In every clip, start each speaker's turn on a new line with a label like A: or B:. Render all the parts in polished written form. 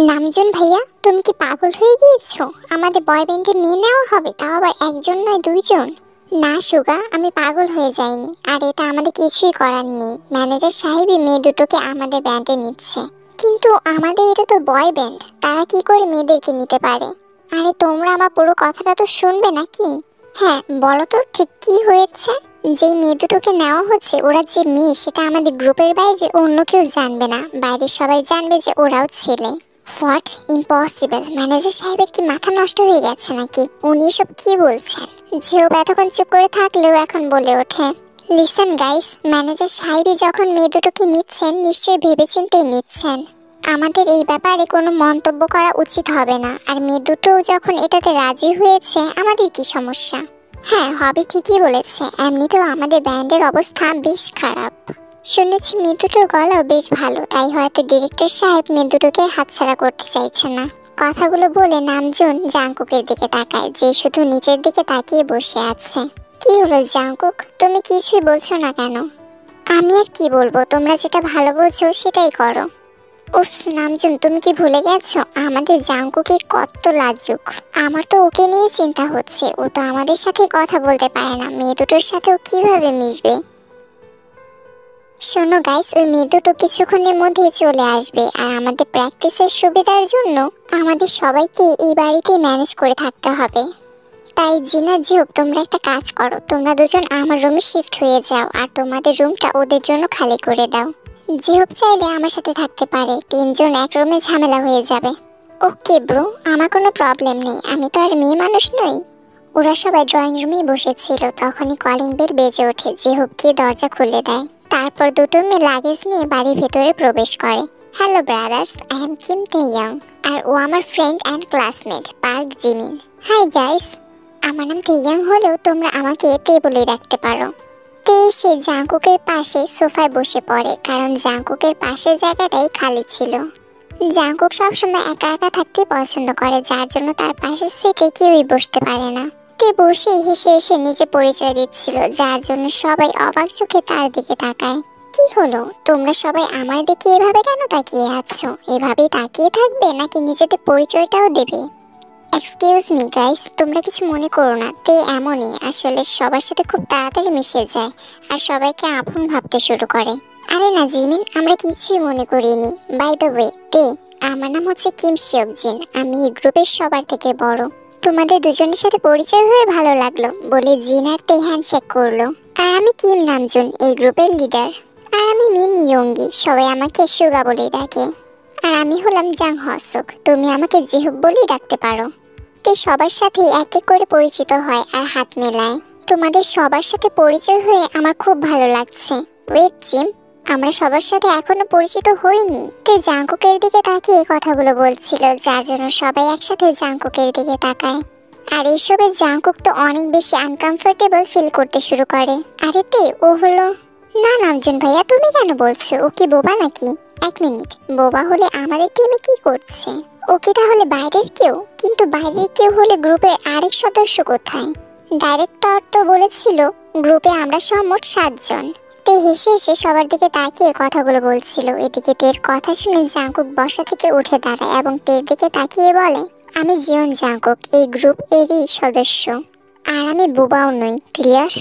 A: Namjoon ভাইয়া, তুমি কি পাগল হয়ে গিয়েছো? আমাদের বয় ব্যান্ডে মেয়ে নেওয়া হবে, তাও আবার একজন নয় দুইজন। না সুগা, আমি পাগল হয়ে যাইনি। আর এটা আমাদের কিছুই করার নেই। ম্যানেজার সাহেবই মেয়ে দুটোকে আমাদের ব্যান্ডে নিচ্ছে। কিন্তু আমাদের এটা তো বয় ব্যান্ড, তারা কি করে মেয়েদেরকে নিতে পারে? আরে তোমরা আমার পুরো কথাটা তো শুনবে নাকি? হ্যাঁ বলো তো, ঠিক কি হয়েছে? যেই মেয়ে দুটোকে নেওয়া হচ্ছে, ওরা যে মেয়ে সেটা আমাদের গ্রুপের বাইরে অন্য কেউ জানবে না। বাইরের সবাই জানবে যে ওরাও ছেলে। হোয়াট? ইম্পসিবল! ম্যানেজার সাহেবের কি মাথা নষ্ট হয়ে গেছে নাকি? উনি এসব কি বলছেন? যেও এতক্ষণ চুপ করে থাকলেও এখন বলে ওঠে, লিসেন গাইস, ম্যানেজার সাহেবই যখন মেয়ে দুটোকে নিচ্ছেন নিশ্চয়ই ভেবেচিন্তেই নিচ্ছেন। আমাদের এই ব্যাপারে কোনো মন্তব্য করা উচিত হবে না। আর মেয়ে দুটোও যখন এটাতে রাজি হয়েছে, আমাদের কি সমস্যা? হ্যাঁ হবি ঠিকই বলেছে। এমনিতেও আমাদের ব্যান্ডের অবস্থা বেশ খারাপ। শুনেছি মেয়ে দুটোর গলাও বেশ ভালো, তাই হয়তো ডিরেক্টর সাহেব মেয়ে দুটোকে হাতছাড়া করতে চাইছে না। কথাগুলো বলে নামজুন জাংকুকের দিকে তাকায়, যে শুধু নিচের দিকে তাকিয়ে বসে আছে। কি হলো জাংকুক, তুমি কিছুই বলছো না কেন? আমি আর কি বলবো, তোমরা যেটা ভালো বোঝো সেটাই করো। উফ নামজুন, তুমি কি ভুলে গেছো আমাদের জাংকুকি কত লাজুক? আমার তো ওকে নিয়ে চিন্তা হচ্ছে। ও তো আমাদের সাথে কথা বলতে পারে না, মেয়ে দুটোর সাথেও কিভাবে মিশবে? শোনো গাইস, ওই মেয়ে দুটো কিছুক্ষণের মধ্যেই চলে আসবে। আর আমাদের প্র্যাকটিসের সুবিধার জন্য আমাদের সবাইকে এই বাড়িতেই ম্যানেজ করে থাকতে হবে। তাই জিনা জিহুক, তোমরা একটা কাজ করো, তোমরা দুজন আমার রুমে শিফট হয়ে যাও আর তোমাদের রুমটা ওদের জন্য খালি করে দাও। জিহুক চাইলে আমার সাথে থাকতে পারে, তিনজন এক রুমে ঝামেলা হয়ে যাবে। ওকে ব্রো, আমার কোনো প্রবলেম নেই, আমি তো আর মেয়ে মানুষ নই। ওরা সবাই ড্রয়িং রুমেই বসেছিল, তখনই কলিং বেল বেজে ওঠে। জিহুক গিয়ে দরজা খুলে দেয়। তারপর দুটো মেয়ে লাগেজ নিয়ে বাড়ির ভেতরে প্রবেশ করে। Hello brothers, I am Kim Taehyung, আর ও আমার friend and classmate Park Jimin. Hi guys, আমার নাম তেইয়ং হলেও তোমরা আমাকে তে বলে রাখতে পারো। তে সে জাংকুকের পাশে সোফায় বসে পড়ে, কারণ জাংকুকের পাশের জায়গাটাই খালি ছিল। জাংকুক সবসময় একা একা থাকতে পছন্দ করে, যার জন্য তার পাশের সিটে কেউই বসতে পারে না। তে বসে হেসে হেসে নিজে পরিচয় দিচ্ছিল, যার জন্য সবাই অবাক চোখে তার দিকে তাকায়। কি হলো, তোমরা সবাই আমার দিকে এভাবে কেন তাকিয়ে আছো? এভাবেই তাকিয়ে থাকবে নাকি নিজেদের পরিচয়টাও দেবে? এক্সকিউজ মি গাইস, তোমরা কিছু মনে করো না, তে এমনই, আসলে সবার সাথে খুব তাড়াতাড়ি মিশে যায় আর সবাইকে আপন ভাবতে শুরু করে। আরে না জিমিন, আমরা কিছুই মনে করিনি। বাই দ্য ওয়ে তে, আমার নাম হচ্ছে কিম শিওকজিন, আমি এই গ্রুপের সবার থেকে বড়। তোমাদের দুজনের সাথে পরিচয় হয়ে ভালো লাগলো, বলে জিন আর তে হ্যান্ডশেক করলো। আর আমি কিম নামজুন, এই গ্রুপের লিডার। আর আমি মিন ইয়ঙ্গি, সবাই আমাকে সুগা বলে ডাকে। আর আমি হলাম জাং হসুক, তুমি আমাকে জিহুক বলেই ডাকতে পারো। তে সবার সাথে এক এক করে পরিচিত হয় আর হাত মেলায়। তোমাদের সবার সাথে পরিচয় হয়ে আমার খুব ভালো লাগছে। ওয়েট জিম, আমরা সবার সাথে এখনো পরিচিত হইনি। তে জাংকুকের দিকে তাকিয়ে কথাগুলো বলছিল, যার জন্য সবাই একসাথে জাংকুকের দিকে তাকায়। আর এইসবে জাংকুক তো অনেক বেশি আনকমফোর্টেবল ফিল করতে শুরু করে। আরে তে, ও হলো না নামজুন ভাইয়া, তুমি কেন বলছো? ও কি বোবা নাকি? এক মিনিট, বোবা হলে আমাদের টিমে কি করছে? ও কি তাহলে বাইরের কেউ? কিন্তু বাইরের কেউ হলে গ্রুপের আরেক সদস্য কোথায়? ডাইরেক্টর তো বলেছিল গ্রুপে আমরা সব মোট 7 জন। তে হেসে হেসে সবার দিকে তাকিয়ে কথাগুলো বলছিল। এদিকে তের কথা শুনে জাংকুক বসা থেকে উঠে দাঁড়ায় এবং তের দিকে তাকিয়ে বলে, আমি জিয়ন জাংকুক, এই গ্রুপ এরই সদস্য। আর আমি বোবাও নই, ক্লিয়ার?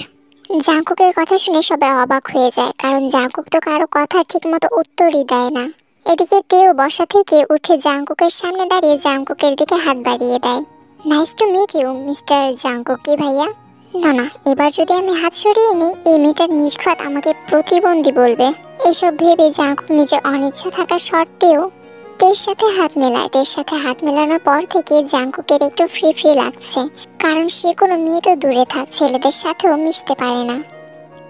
A: জাংকুকের কথা শুনে সবাই অবাক হয়ে যায়, কারণ জাংকুক তো কারো কথা ঠিকমতো উত্তরই দেয় না। এদিকে তেও বসা থেকে উঠে জাংকুকের সামনে দাঁড়িয়ে জাংকুকের দিকে হাত বাড়িয়ে দেয়। Nice to meet you mister জাংকুকি ভাইয়া। না না, এবার যদি আমি হাত সরিয়ে নিই, এই মেয়েটার নির্ঘাত আমাকে প্রতিবন্ধী বলবে। এসব ভেবে জাংকুক নিজের অনিচ্ছা থাকা সত্ত্বেও তের সাথে হাত মেলায়। তের সাথে হাত মেলানোর পর থেকে জাংকুকের একটু ফ্রি ফ্রি লাগছে, কারণ সে কোনো মেয়ে তো দূরে থাক, ছেলেদের সাথেও মিশতে পারে না।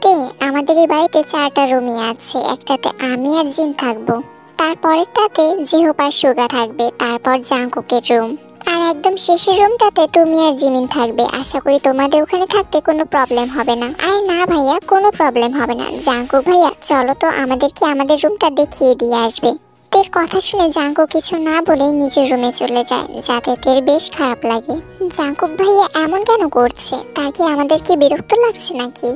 A: তে, আমাদের এই বাড়িতে 4টা রুমই আছে, একটাতে আমি আর জিন থাকবো, তারপরেরটাতে জিহুক আর সুগা থাকবে, তারপর জাংকুকের রুম, আর একদম শেষের রুমটাতে তুমি আর জিমিন থাকবে। আশা করি তোমাদের ওখানে থাকতে কোনো প্রবলেম হবে না। আর না ভাইয়া, কোনো প্রবলেম হবে না। জাংকুক ভাইয়া চলো তো, আমাদেরকে আমাদের রুমটা দেখিয়ে দিয়ে আসবে। তের কথা শুনে জাংকুক কিছু না বলেই নিজের রুমে চলে যায়, যাতে তের বেশ খারাপ লাগে। জাংকুক ভাইয়া এমন কেন করছে? তার কি আমাদেরকে বিরক্ত লাগছে নাকি?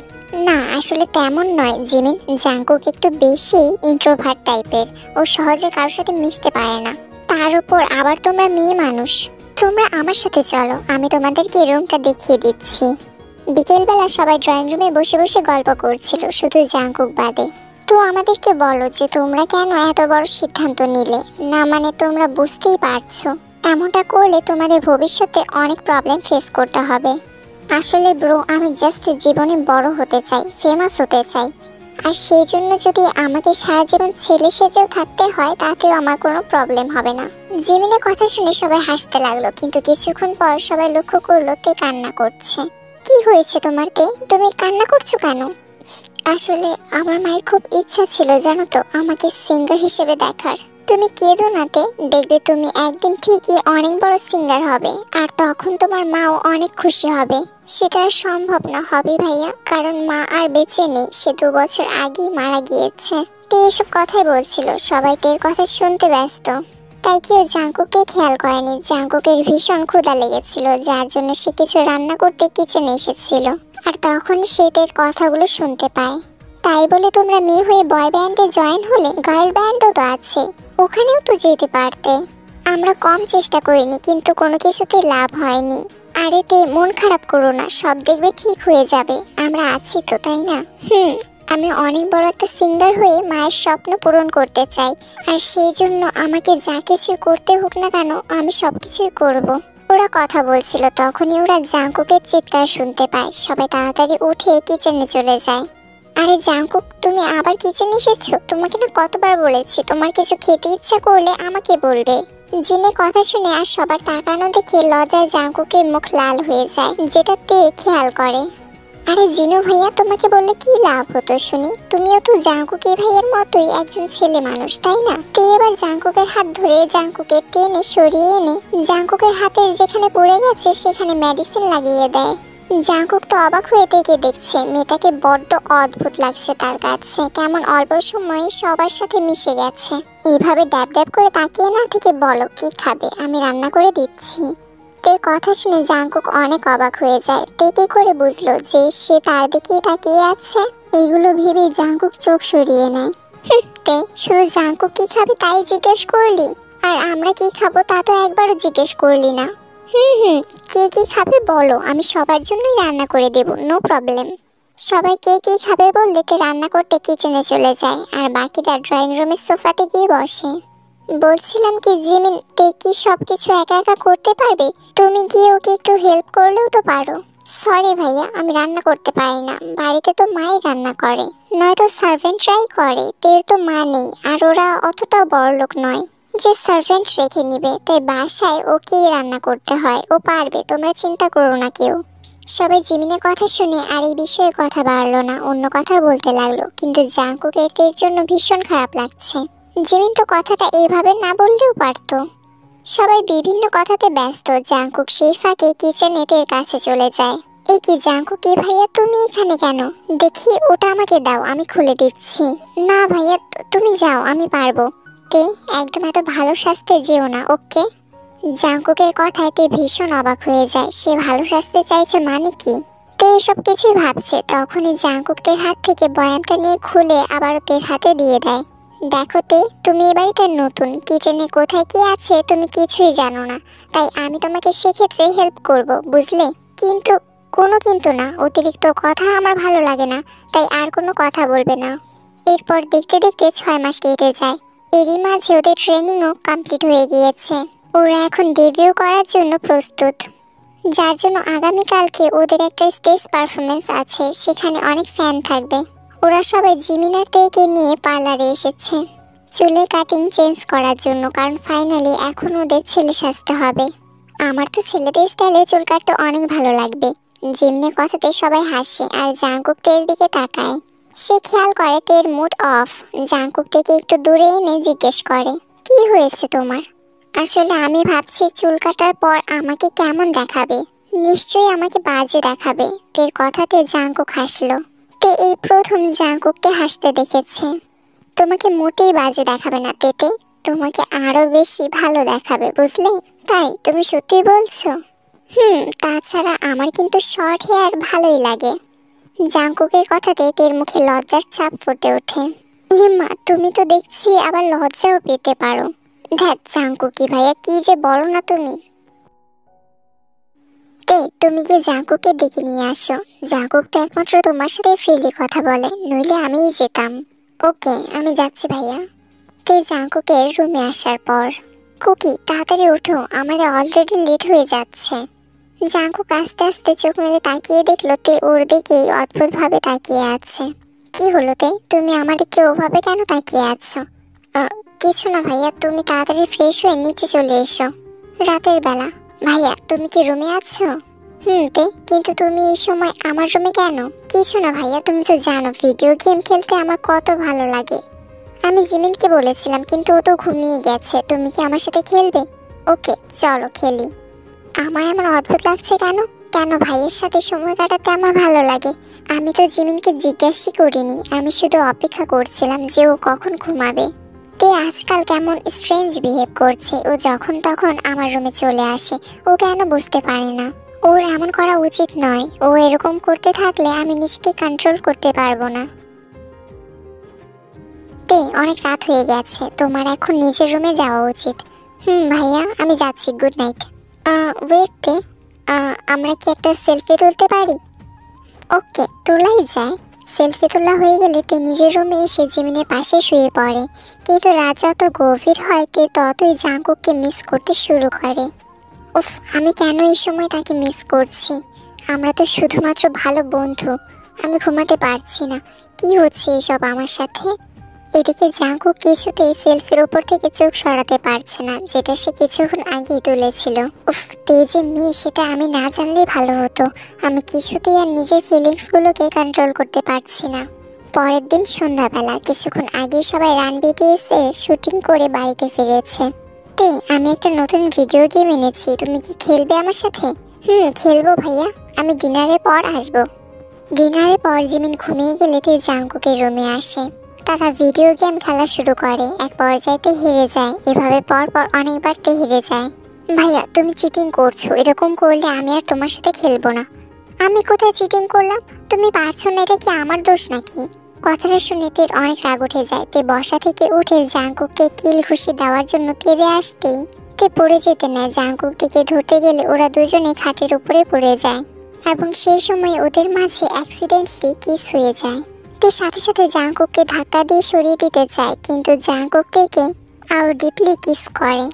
A: না আসলে তেমন নয় জিমিন, জাঙ্কুক একটু বেশি ইন্ট্রোভার্ট টাইপের। ও সহজে কারোর সাথে মিশতে পারে না। তার উপর আবার তোমরা মেয়ে মানুষ। তোমরা আমার সাথে চলো, আমি তোমাদেরকে রুমটা দেখিয়ে দিচ্ছি। বিকেলবেলা সবাই ড্রয়িং রুমে বসে বসে গল্প করছিল, শুধু জাঙ্কুক বাদে। তো আমাদেরকে বলো যে তোমরা কেন এত বড় সিদ্ধান্ত নিলে? না মানে তোমরা বুঝতেই পারছো এমনটা করলে তোমাদের ভবিষ্যতে অনেক প্রবলেম ফেস করতে হবে। আসলে ব্রো, আমি জাস্ট জীবনে বড় হতে চাই, ফেমাস হতে চাই। আর সেই জন্য যদি আমাকে সারা জীবন ছেলে সেজেও থাকতে হয় তাতেও আমার কোনো প্রবলেম হবে না। জিমিনের কথা শুনে সবাই হাসতে লাগলো, কিন্তু কিছুক্ষণ পর সবাই লক্ষ্য করলো তে কান্না করছে। কি হয়েছে তোমার তে? তুমি কান্না করছো কেন? আসলে আমার মায়ের খুব ইচ্ছা ছিল জানো তো, আমাকে সিঙ্গার হিসেবে দেখার। তুমি কেঁদো না তে, দেখবে তুমি একদিন ঠিকই অনেক বড় সিঙ্গার হবে, আর তখন তোমার মাও অনেক খুশি হবে। সেটা আর সম্ভব না হবে ভাইয়া, কারণ মা আর বেঁচে নেই, সে 2 বছর আগেই মারা গিয়েছে। তে এসব কথাই বলছিল, সবাই তের কথা শুনতে ব্যস্ত। তাই কেউ জাঙ্কুককে খেয়াল করেনি। জাঙ্কুকের ভীষণ ক্ষুধা লেগেছিল, যার জন্য সে কিছু রান্না করতে কিচেনে এসেছিল। আর তখন সে তের কথাগুলো শুনতে পায়। তাই বলে তোমরা মেয়ে হয়ে বয় ব্যান্ডে জয়েন হলে? গার্ল ব্যান্ডও তো আছে, ওখানেও তো যেতে পারতে। আমরা কম চেষ্টা করিনি, কিন্তু কোনো কিছুতে লাভ হয়নি। আরে তে মন খারাপ করো না, সব দেখবে ঠিক হয়ে যাবে। আমরা আছি তো, তাই না? আমি অনেক বড় একটা সিঙ্গার হয়ে মায়ের স্বপ্ন পূরণ করতে চাই। আর সেই জন্য আমাকে যা কিছু করতে হোক না কেন, আমি সবকিছুই করব। ওরা কথা বলছিল, তখনই ওরা জাঙ্কুকের চিৎকার শুনতে পায়। সবাই তাড়াতাড়ি উঠে কিচেনে চলে যায়। আরে জাঙ্কুক, তুমি আবার কিচেনে এসেছো? তোমাকে না কতবার বলেছি তোমার কিছু খেতে ইচ্ছা করলে আমাকে বলবে। জিনের কথা শুনে আর সবার তাকানো দেখে লজ্জায় জাঙ্কুকের মুখ লাল হয়ে যায়, যেটা তে খেয়াল করে। আরে জিনু ভাইয়া, তোমাকে বললে কি লাভ হতো শুনি? তুমিও তো জাঙ্কুকের ভাইয়ের মতোই একজন ছেলে মানুষ, তাই না? তে এবার জাঙ্কুকের হাত ধরে জাঙ্কুকে টেনে সরিয়ে এনে জাঙ্কুকের হাতের যেখানে পড়ে গেছে সেখানে মেডিসিন লাগিয়ে দেয়। জাঙ্কুক তো অবাক হয়ে থেকে দেখছে, মেয়েটাকে বড্ড অদ্ভুত লাগছে তার কাছে, কেমন অল্প সময়ে সবার সাথে মিশে গেছে। এইভাবে ড্যাব ড্যাব করে তাকিয়ে না থেকে বলো কি খাবে, আমি রান্না করে দিচ্ছি। তের কথা শুনে জাঙ্কুক অনেক অবাক হয়ে যায়। তে কি করে বুঝলো যে সে তার দিকেই তাকিয়ে আছে? এইগুলো ভেবে জাঙ্কুক চোখ সরিয়ে নেয়। তে শুধু জাঙ্কুক কি খাবে তাই জিজ্ঞেস করলি, আর আমরা কি খাবো তা তো একবারও জিজ্ঞেস করলি না। কে কি খাবে বলো, আমি সবার জন্যই রান্না করে দেব, নো প্রবলেম। সবাই কে কি খাবে বললে তে রান্না করতে কিচেনে চলে যায়, আর বাকিরা ড্রয়িং রুমের সোফাতে গিয়ে বসে। বলছিলাম কি জিমিন, তে কি সবকিছু একা একা করতে পারবে? তুমি গিয়ে ওকে একটু হেল্প করলেও তো পারো। সরি ভাইয়া, আমি রান্না করতে পারি না, বাড়িতে তো মাই রান্না করে, নয়তো সার্ভেন্টরাই করে। তের তো মা নেই, আর ওরা অতটাও বড়লোক নয় যে সার্ভেন্ট রেখে নিবে, তাই বাসায় ওকেই রান্না করতে হয়। ও পারবে, তোমরা চিন্তা করো না কেউ। সবাই জিমিনের কথা শুনে আর এই বিষয়ে কথা বাড়লো না, অন্য কথা বলতে লাগলো। কিন্তু জাঙ্কুকের তের জন্য ভীষণ খারাপ লাগছে। জিমিন তো কথাটা এইভাবে না বললেও পারতো। সবাই বিভিন্ন কথাতে ব্যস্ত। জাঙ্কুক সেই ফাঁকে কিচেনে তের কাছে চলে যায়। এই কি জাঙ্কুক, কি ভাইয়া তুমি এখানে কেন? দেখি ওটা আমাকে দাও, আমি খুলে দিচ্ছি। না ভাইয়া, তুমি যাও, আমি পারবো। তে একদম এত ভালো সাজতে যেও না, ওকে? জাঙ্কুকের কথায় তে ভীষণ অবাক হয়ে যায়। সে ভালো সাজতে চাইছে মানে কি? তে এসব কিছুই ভাবছে, তখনই জাঙ্কুক তের হাত থেকে বয়ামটা নিয়ে খুলে আবারও তের হাতে দিয়ে দেয়। দেখো তে, তুমি এ বাড়িতে নতুন, কিচেনে কোথায় কি আছে তুমি কিছুই জানো না, তাই আমি তোমাকে সেক্ষেত্রে হেল্প করব, বুঝলে? কিন্তু কোনো কিন্তু না, অতিরিক্ত কথা আমার ভালো লাগে না, তাই আর কোনো কথা বলবে না। এরপর দেখতে দেখতে 6 মাস কেটে যায়। এরই মাঝে ওদের ট্রেনিংও কমপ্লিট হয়ে গিয়েছে। ওরা এখন ডেবিউ করার জন্য প্রস্তুত, যার জন্য আগামীকালকে ওদের একটা স্টেজ পারফরমেন্স আছে, সেখানে অনেক ফ্যান থাকবে। ওরা সবাই জিমিনার থেকে নিয়ে পার্লারে এসেছে চুলে কাটিং চেঞ্জ করার জন্য, কারণ ফাইনালি এখন ওদের ছেলে সাজতে হবে। আমার তো ছেলেদের স্টাইলে চুল কাটতে অনেক ভালো লাগবে। জিমিনের কথাতে সবাই হাসে, আর জাঙ্কুক তের দিকে তাকায়। সে খেয়াল করে তের মুড অফ। জাঙ্কুক থেকে একটু দূরে এনে জিজ্ঞেস করে, কি হয়েছে তোমার? আসলে আমি ভাবছি চুল কাটার পর আমাকে কেমন দেখাবে। নিশ্চয়ই আমাকে বাজে দেখাবে। তের কথাতে জাঙ্কুক হাসলো। তে এই প্রথম জাঙ্কুককে হাসতে দেখেছে। তোমাকে মোটেই বাজে দেখাবে না তেতে, তোমাকে আরো বেশি ভালো দেখাবে, বুঝলে? তাই তুমি সত্যি বলছো? তাছাড়া আমার কিন্তু শর্ট হেয়ার ভালোই লাগে। জাঙ্কুকের কথাতে তের মুখে লজ্জার ছাপ ফুটে ওঠে। মা, তুমি তো দেখছি আবার লজ্জাও পেতে পারো। ধ্যাৎ জাঙ্কুকি ভাইয়া, কি যে বলো না তুমি। তে, তুমি কি জাঙ্কুকে ডেকে নিয়ে আসো। জাঙ্কুক তো একমাত্র তোমার সাথে ফ্রিলি কথা বলে, নইলে আমিই যেতাম। ওকে, আমি যাচ্ছি ভাইয়া। তে জাঙ্কুকের রুমে আসার পর, কুকি তাড়াতাড়ি ওঠো, আমাদের অলরেডি লেট হয়ে যাচ্ছে। জাঙ্কুক আস্তে আস্তে চোখ মেলে তাকিয়ে দেখলো তে ওর দিকেই অদ্ভুত ভাবে তাকিয়ে আছে। কি হলো তে, তুমি আমার দিকে ওভাবে কেন তাকিয়ে আছো? কিছু না ভাইয়া, তুমি তাড়াতাড়ি ফ্রেশ হয়ে নিচে চলে এসো। রাতের বেলা। ভাইয়া, তুমি কি রুমে আছো? তে, কিন্তু তুমি এই সময় আমার রুমে কেন? কিছু না ভাইয়া, তুমি তো জানো ভিডিও গেম খেলতে আমার কত ভালো লাগে। আমি জিমিনকে বলেছিলাম কিন্তু ও তো ঘুমিয়ে গেছে, তুমি কি আমার সাথে খেলবে? ওকে, চলো খেলি। আমার এমন অদ্ভুত লাগছে কেন? কেন ভাইয়ের সাথে সময় কাটাতে আমার ভালো লাগে? আমি তো জিমিনকে জিজ্ঞাসা করিনি, আমি শুধু অপেক্ষা করছিলাম যে ও কখন ঘুমাবে। তে আজকাল কেমন স্ট্রেঞ্জ বিহেভ করছে, ও যখন তখন আমার রুমে চলে আসে। ও কেন বুঝতে পারে না? ওর এমন করা উচিত নয়। ও এরকম করতে থাকলে আমি নিজেকে কন্ট্রোল করতে পারবো না। তে, অনেক রাত হয়ে গেছে, তোমার এখন নিজের রুমে যাওয়া উচিত। ভাইয়া, আমি যাচ্ছি, গুড নাইট। ওয়েট তে, আমরা কি একটা সেলফি তুলতে পারি? ওকে, তোলাই যায়। সেলফি তোলা হয়ে গেলে তে নিজের রুমে এসে জিমিনের পাশে শুয়ে পড়ে। কিন্তু রাত যত গভীর হয় তে ততই জাঙ্কুককে মিস করতে শুরু করে। উফ, আমি কেন এই সময় তাকে মিস করছি? আমরা তো শুধুমাত্র ভালো বন্ধু। আমি ঘুমাতে পারছি না। কি হচ্ছে এসব আমার সাথে? এদিকে জাঙ্কুক কিছুতেই সেলফির উপর থেকে চোখ সরাতে পারছে না, যেটা সে কিছুক্ষণ আগেই তুলেছিল। উফ, তেজে মেয়ে, সেটা আমি না জানলেই ভালো হতো। আমি কিছুতেই আর নিজের ফিলিংসগুলোকে কন্ট্রোল করতে পারছি না। পরের দিন সন্ধ্যাবেলা, কিছুক্ষণ আগে সবাই রান বিটিএস এর শুটিং করে বাড়িতে ফিরেছে। তে, আমি একটা নতুন ভিডিও গেম এনেছি, তুমি কি খেলবে আমার সাথে? খেলবো ভাইয়া, আমি ডিনারের পর আসবো। ডিনারের পর জিমিন ঘুমিয়ে গেলে তে জাঙ্কুকের রুমে আসে। তারা ভিডিও গেম খেলা শুরু করে। এক পর্যায়েতে হেরে যায়। এভাবে পরপর অনেকবারতে হেরে যায়। ভাইয়া, তুমি চিটিং করছো, এরকম করলে আমি আর তোমার সাথে খেলবো না। আমি কোথায় চিটিং করলাম? তুমি পারছো না, এটা কি আমার দোষ নাকি? কথাটা শুনে তের অনেক রাগ উঠে যায়। তে বসা থেকে উঠে জাঙ্কুককে কিল ঘুষি দেওয়ার জন্য তেরে আসতেই তে পড়ে যেতে নেয়। জাঙ্কুক দিকে ধরতে গেলে ওরা দুজনে খাটের উপরে পড়ে যায় এবং সেই সময় ওদের মাঝে অ্যাক্সিডেন্টলি কিস হয়ে যায়। তে সাথে সাথে জাঙ্কুককে ধাক্কা দিয়ে সরিয়ে দিতে চায়, কিন্তু জাঙ্কুক থেকে আরো ডিপলি কিস করে।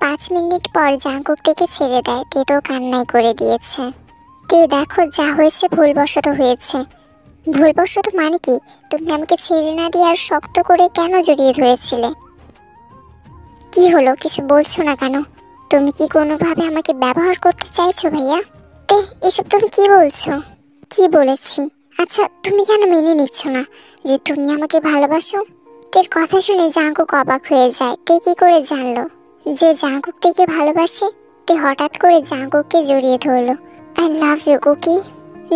A: 5 মিনিট পর জাঙ্কুক থেকে ছেড়ে দেয়। তে তো কান্নাই করে দিয়েছে। তে দেখো, যা হয়েছে ভুলবশত হয়েছে। ভুলবশত মানে কি? তুমি আমাকে ছেড়ে না দিয়ে আর শক্ত করে কেন জড়িয়ে ধরেছিলে? কি হলো, কিছু বলছো না কেন? তুমি কি কোনোভাবে আমাকে ব্যবহার করতে চাইছো ভাইয়া? তে, এসব তুমি কি বলছো? কি বলেছি? আচ্ছা, তুমি কেন মেনে নিচ্ছ না যে তুমি আমাকে ভালোবাসো? তের কথা শুনে জাঙ্কুক অবাক হয়ে যায়। তে কি করে জানলো যে জাঙ্কুক থেকে ভালোবাসে? তে হঠাৎ করে জাঙ্কুককে জড়িয়ে ধরলো। I love you Kookie.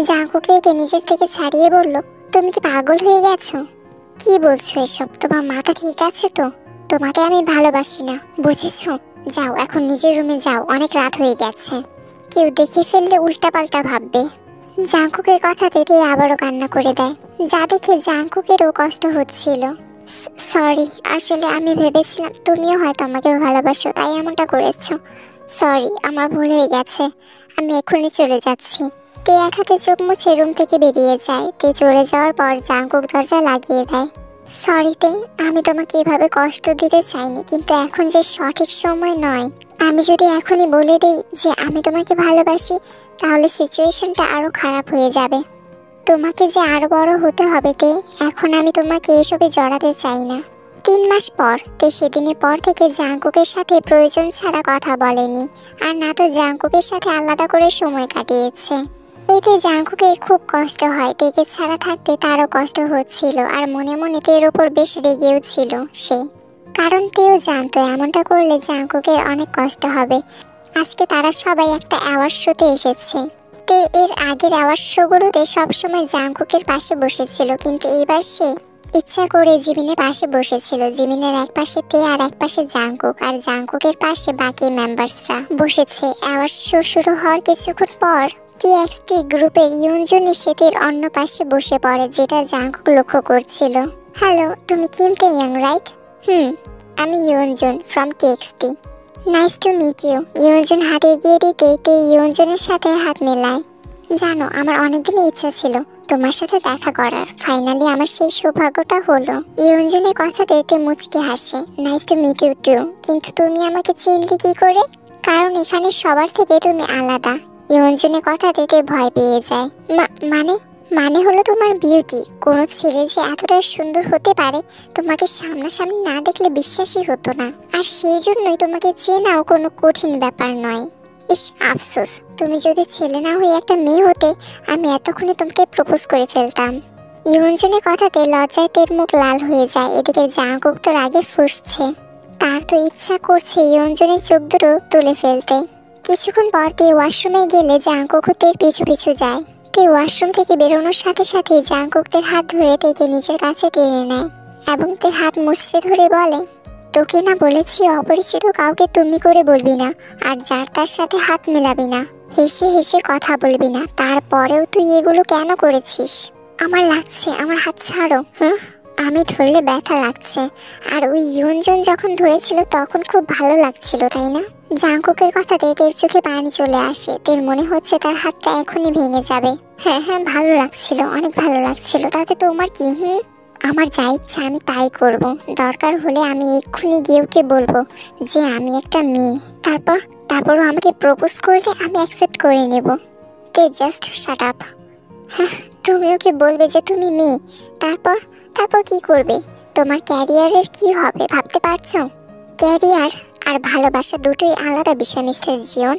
A: Jungkook রেগে নিজের থেকে ছাড়িয়ে বলল, তুমি কি পাগল হয়ে গেছো? কি বলছো এসব? তোমার মাথা ঠিক আছে তো? তোমাকে আমি ভালোবাসি না, বুঝেছো? যাও এখন নিজের রুমে যাও, অনেক রাত হয়ে গেছে। কেউ দেখে ফেললে উল্টাপাল্টা ভাববে। জাঙ্কুকের কথাতে তে আবারও কান্না করে দেয়, যা দেখে জাঙ্কুকেরও কষ্ট হচ্ছিল। সরি, আসলে আমি ভেবেছিলাম তুমিও হয়তো আমাকে ভালোবাসো, তাই এমনটা করেছো। সরি, আমার ভুল হয়ে গেছে। আমি এখনই চলে যাচ্ছি। তে এক হাতে চোখ মুছে রুম থেকে বেরিয়ে যায়। তে চলে যাওয়ার পর জাঙ্কুক দরজা লাগিয়ে দেয়। সরি তে, আমি তোমাকে এভাবে কষ্ট দিতে চাইনি, কিন্তু এখন যে সঠিক সময় নয়। আমি যদি এখনই বলে দিই যে আমি তোমাকে ভালোবাসি, তাহলে সিচুয়েশনটা আরো খারাপ হয়ে যাবে। তোমাকে যে আরো বড় হতে হবে তে, এখন আমি তোমাকে এসবে জড়াতে চাই না। 3 মাস পর তে সেদিনের পর থেকে জাঙ্কুকের সাথে প্রয়োজন ছাড়া কথা বলেনি, আর না তো জাঙ্কুকের সাথে আলাদা করে সময় কাটিয়েছে। এতে জাঙ্কুকের খুব কষ্ট হয়। তেকে ছাড়া থাকতে তারও কষ্ট হচ্ছিল, আর মনে মনে তের ওপর বেশ রেগেও ছিল সে, কারণ তেও জানতো এমনটা করলে জাঙ্কুকের অনেক কষ্ট হবে। আজকে তারা সবাই একটা অ্যাওয়ার্ড শোতে এসেছে। তে এর আগের অ্যাওয়ার্ড শোগুলোতে সবসময় জাঙ্কুকের পাশে বসেছিল, কিন্তু এবার সে ইচ্ছা করে জিমিনের পাশে বসেছিল। জিমিনের এক পাশে তে আর এক পাশে জাঙ্কুক, আর জাঙ্কুকের পাশে বাকি মেম্বার্সরা বসেছে। অ্যাওয়ার্ড শো শুরু হওয়ার কিছুক্ষণ পর টিএক্সটি গ্রুপের ইউনজুন এসে তের অন্য পাশে বসে পড়ে, যেটা জাংকুক লক্ষ্য করছিল। হ্যালো, তুমি কিম তে ইয়াং রাইট? আমি Yeonjun from TXT. Nice to meet you. Yeonjun হাত এগিয়ে দিতে তে ইউনজুনের সাথে হাত মেলায়। জানো, আমার অনেকদিনই ইচ্ছা ছিল তোমার সাথে দেখা করার। ফাইনালি আমার সেই সৌভাগ্যটা হলো। ইউনজুনের কথা তে মুচকি হাসে। Nice to meet you too. কিন্তু তুমি আমাকে চিনলে কি করে? কারণ এখানে সবার থেকে তুমি আলাদা। ইউনজুনের কথা তে ভয় পেয়ে যায়। মানে হলো তোমার বিউটি। কোনো ছেলে যে এতটা সুন্দর হতে পারে তোমাকে সামনাসামনি না দেখলে বিশ্বাসই হতো না। আর সেই জন্যই তোমাকে চেনাও কোনো কঠিন ব্যাপার নয়। ইস, আফসোস, তুমি যদি ছেলে না হয়ে একটা মেয়ে হতে আমি এতক্ষণে তোমাকে প্রপোজ করে ফেলতাম। ইউনজুনের কথাতে লজ্জায় তের মুখ লাল হয়ে যায়। এদিকে জাংকুক তো রাগে ফুঁসছে। তার তো ইচ্ছা করছে ইউনজুনের চোখ দুটো তুলে ফেলতে। কিছুক্ষণ পর তে ওয়াশরুমে গেলে জাংকুক তের পিছু পিছু যায়। তে ওয়াশরুম থেকে বেরোনোর সাথে সাথে জাংকুক তের হাত ধরে তেকে নিজের কাছে টেনে নেয় এবং তের হাত মুচড়ে ধরে বলে, তোকে না বলেছি অপরিচিত কাউকে তুমি করে বলবি না, আর যার তার সাথে হাত মেলাবি না, হেসে হেসে কথা বলবি না। তারপরেও তুই এগুলো কেন করেছিস? আমার লাগছে, আমার হাত ছাড়ো। আমি ধরলে ব্যথা লাগছে। আর ওই ইউনজুন যখন ধরেছিল তখন খুব ভালো লাগছিল, তাই না? জাংকুকের কথাতে তের চোখে পানি চলে আসে। তের মনে হচ্ছে তার হাতটা এখনই ভেঙে যাবে। হ্যাঁ, ভালো লাগছিল, অনেক ভালো লাগছিল। তাতে তোমার কি? আমার যা ইচ্ছা আমি তাই করব। দরকার হলে আমি এক্ষুনি গিয়ে ওকে বলবো যে আমি একটা মেয়ে। তারপরও আমাকে প্রপোজ করলে আমি অ্যাকসেপ্ট করে নেব। তে জাস্ট শাট আপ। তুমি ওকে বলবে যে তুমি মেয়ে। তারপর কি করবে? তোমার ক্যারিয়ারের কি হবে ভাবতে পারছো? ক্যারিয়ার আর ভালোবাসা দুটোই আলাদা বিষয় মিস্টার জিওন।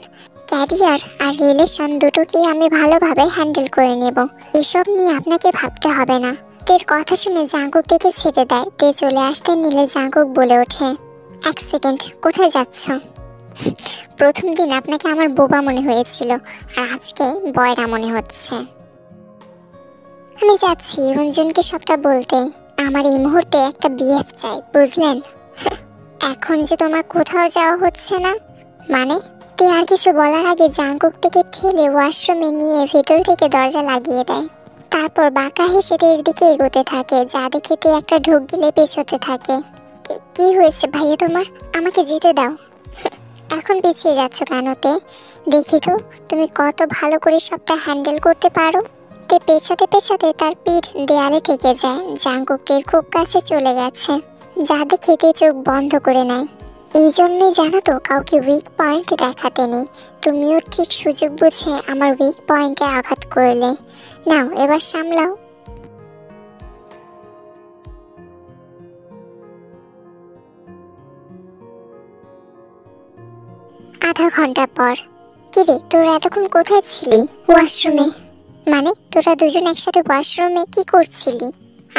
A: ক্যারিয়ার আর রিলেশন দুটোকেই আমি ভালোভাবে হ্যান্ডেল করে নেব। এসব নিয়ে আপনাকে ভাবতে হবে না। তের কথা শুনে জাংকুক থেকে ছেড়ে দেয়। তে চলে আসতে নিলে জাংকুক বলে ওঠে, এক সেকেন্ড, কোথায় যাচ্ছ? প্রথম দিন আপনাকে আমার বোবা মনে হয়েছিল, আর আজকে বয়রা মনে হচ্ছে। আমি যাচ্ছি ইউনজুনকে সবটা বলতে। আমার এই মুহূর্তে একটা বিএফ চাই, বুঝলেন? এখন যে তোমার কোথাও যাওয়া হচ্ছে না মানে? তে আর কিছু বলার আগে জাংকুক থেকে ঠেলে ওয়াশরুমে নিয়ে ভেতর থেকে দরজা লাগিয়ে দেয়। তারপর বাঁকা হেসে তের দিকে এগোতে থাকে, যা দেখে তে একটা ঢোক গিলে পেছোতে থাকে। কি হয়েছে ভাইয়া তোমার? আমাকে যেতে দাও। এখন পিছিয়ে যাচ্ছ কেন তে? দেখি তো তুমি কত ভালো করে সবটা হ্যান্ডেল করতে পারো। তে পেছাতে পেছাতে তার পিঠ দেয়ালে ঠেকে যায়। জাংকুক তের খুব কাছে চলে গেছে, যা দেখে তে চোখ বন্ধ করে নেয়। এই জন্যই জানো তো, কাউকে উইক পয়েন্ট দেখাতে নেই। তুমিও ঠিক সুযোগ বুঝে আমার উইক পয়েন্টে আঘাত করলে। নাও এবার সামলাও। আধা ঘন্টা পর। কিরে, তোরা এতক্ষণ কোথায় ছিলি? ওয়াশরুমে। মানে তোরা দুজন একসাথে ওয়াশরুমে কি করছিলি?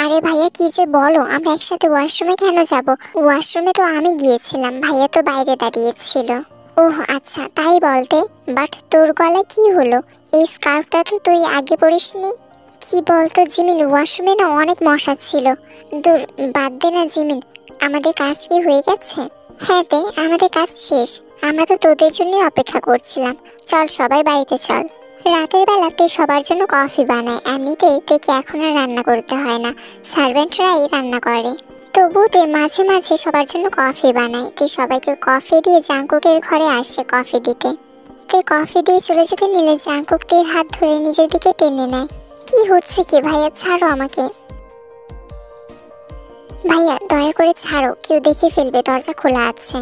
A: আরে ভাইয়া, কি যে বলো, আমরা একসাথে ওয়াশরুমে কেন যাব? ওয়াশরুমে তো আমি গিয়েছিলাম, ভাইয়া তো বাইরে দাঁড়িয়েছিল। ওহ আচ্ছা, তাই বলতে। বাট তোর গলায় কি হলো? এই স্কার্ফটা তো তুই আগে পরিসনি। কি বলতো জিমিন, ওয়াশরুমে না অনেক মশা ছিল। দূর, বাদ দে না জিমিন। আমাদের কাজ কি হয়ে গেছে? হ্যাঁ তে, আমাদের কাজ শেষ। আমরা তো তোদের জন্যই অপেক্ষা করছিলাম। চল সবাই বাড়িতে চল। রাতের বেলাতে সবার জন্য কফি বানায়। এমনিতে তেকে এখন আর রান্না করতে হয় না, সার্ভেন্টরাই রান্না করে। তবুও তে মাঝে মাঝে সবার জন্য কফি বানায়। তে সবাইকে কফি দিয়ে জাংকুকের ঘরে আসে কফি দিতে। তে কফি দিয়ে চলে যেতে নিলে জাংকুক তের হাত ধরে নিজের দিকে টেনে নেয়। কি হচ্ছে কি ভাইয়া, ছাড়ো আমাকে। ভাইয়া দয়া করে ছাড়ো, কেউ দেখে ফেলবে, দরজা খোলা আছে।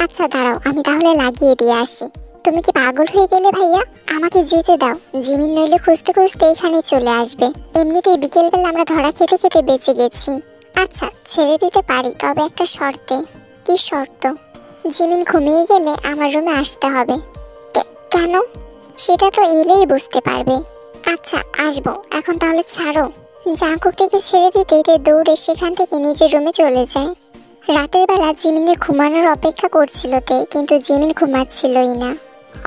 A: আচ্ছা দাঁড়াও, আমি তাহলে লাগিয়ে দিয়ে আসি। তুমি কি পাগল হয়ে গেলে ভাইয়া? আমাকে যেতে দাও। জিমিন নইলে খুঁজতে খুঁজতে এখানে চলে আসবে। এমনিতেই বিকেলবেলা আমরা ধরা খেতে খেতে বেঁচে গেছি। আচ্ছা ছেড়ে দিতে পারি, তবে একটা শর্তে। কি শর্ত? জিমিন ঘুমিয়ে গেলে আমার রুমে আসতে হবে। কেন? সেটা তো এলেই বুঝতে পারবে। আচ্ছা আসবো, এখন তাহলে ছাড়ো। জাংকুক থেকে ছেড়ে দিতে দৌড়ে সেখান থেকে নিজের রুমে চলে যায়। রাতের বেলা জিমিনের ঘুমানোর অপেক্ষা করছিল তে, কিন্তু জিমিন ঘুমাচ্ছিলই না।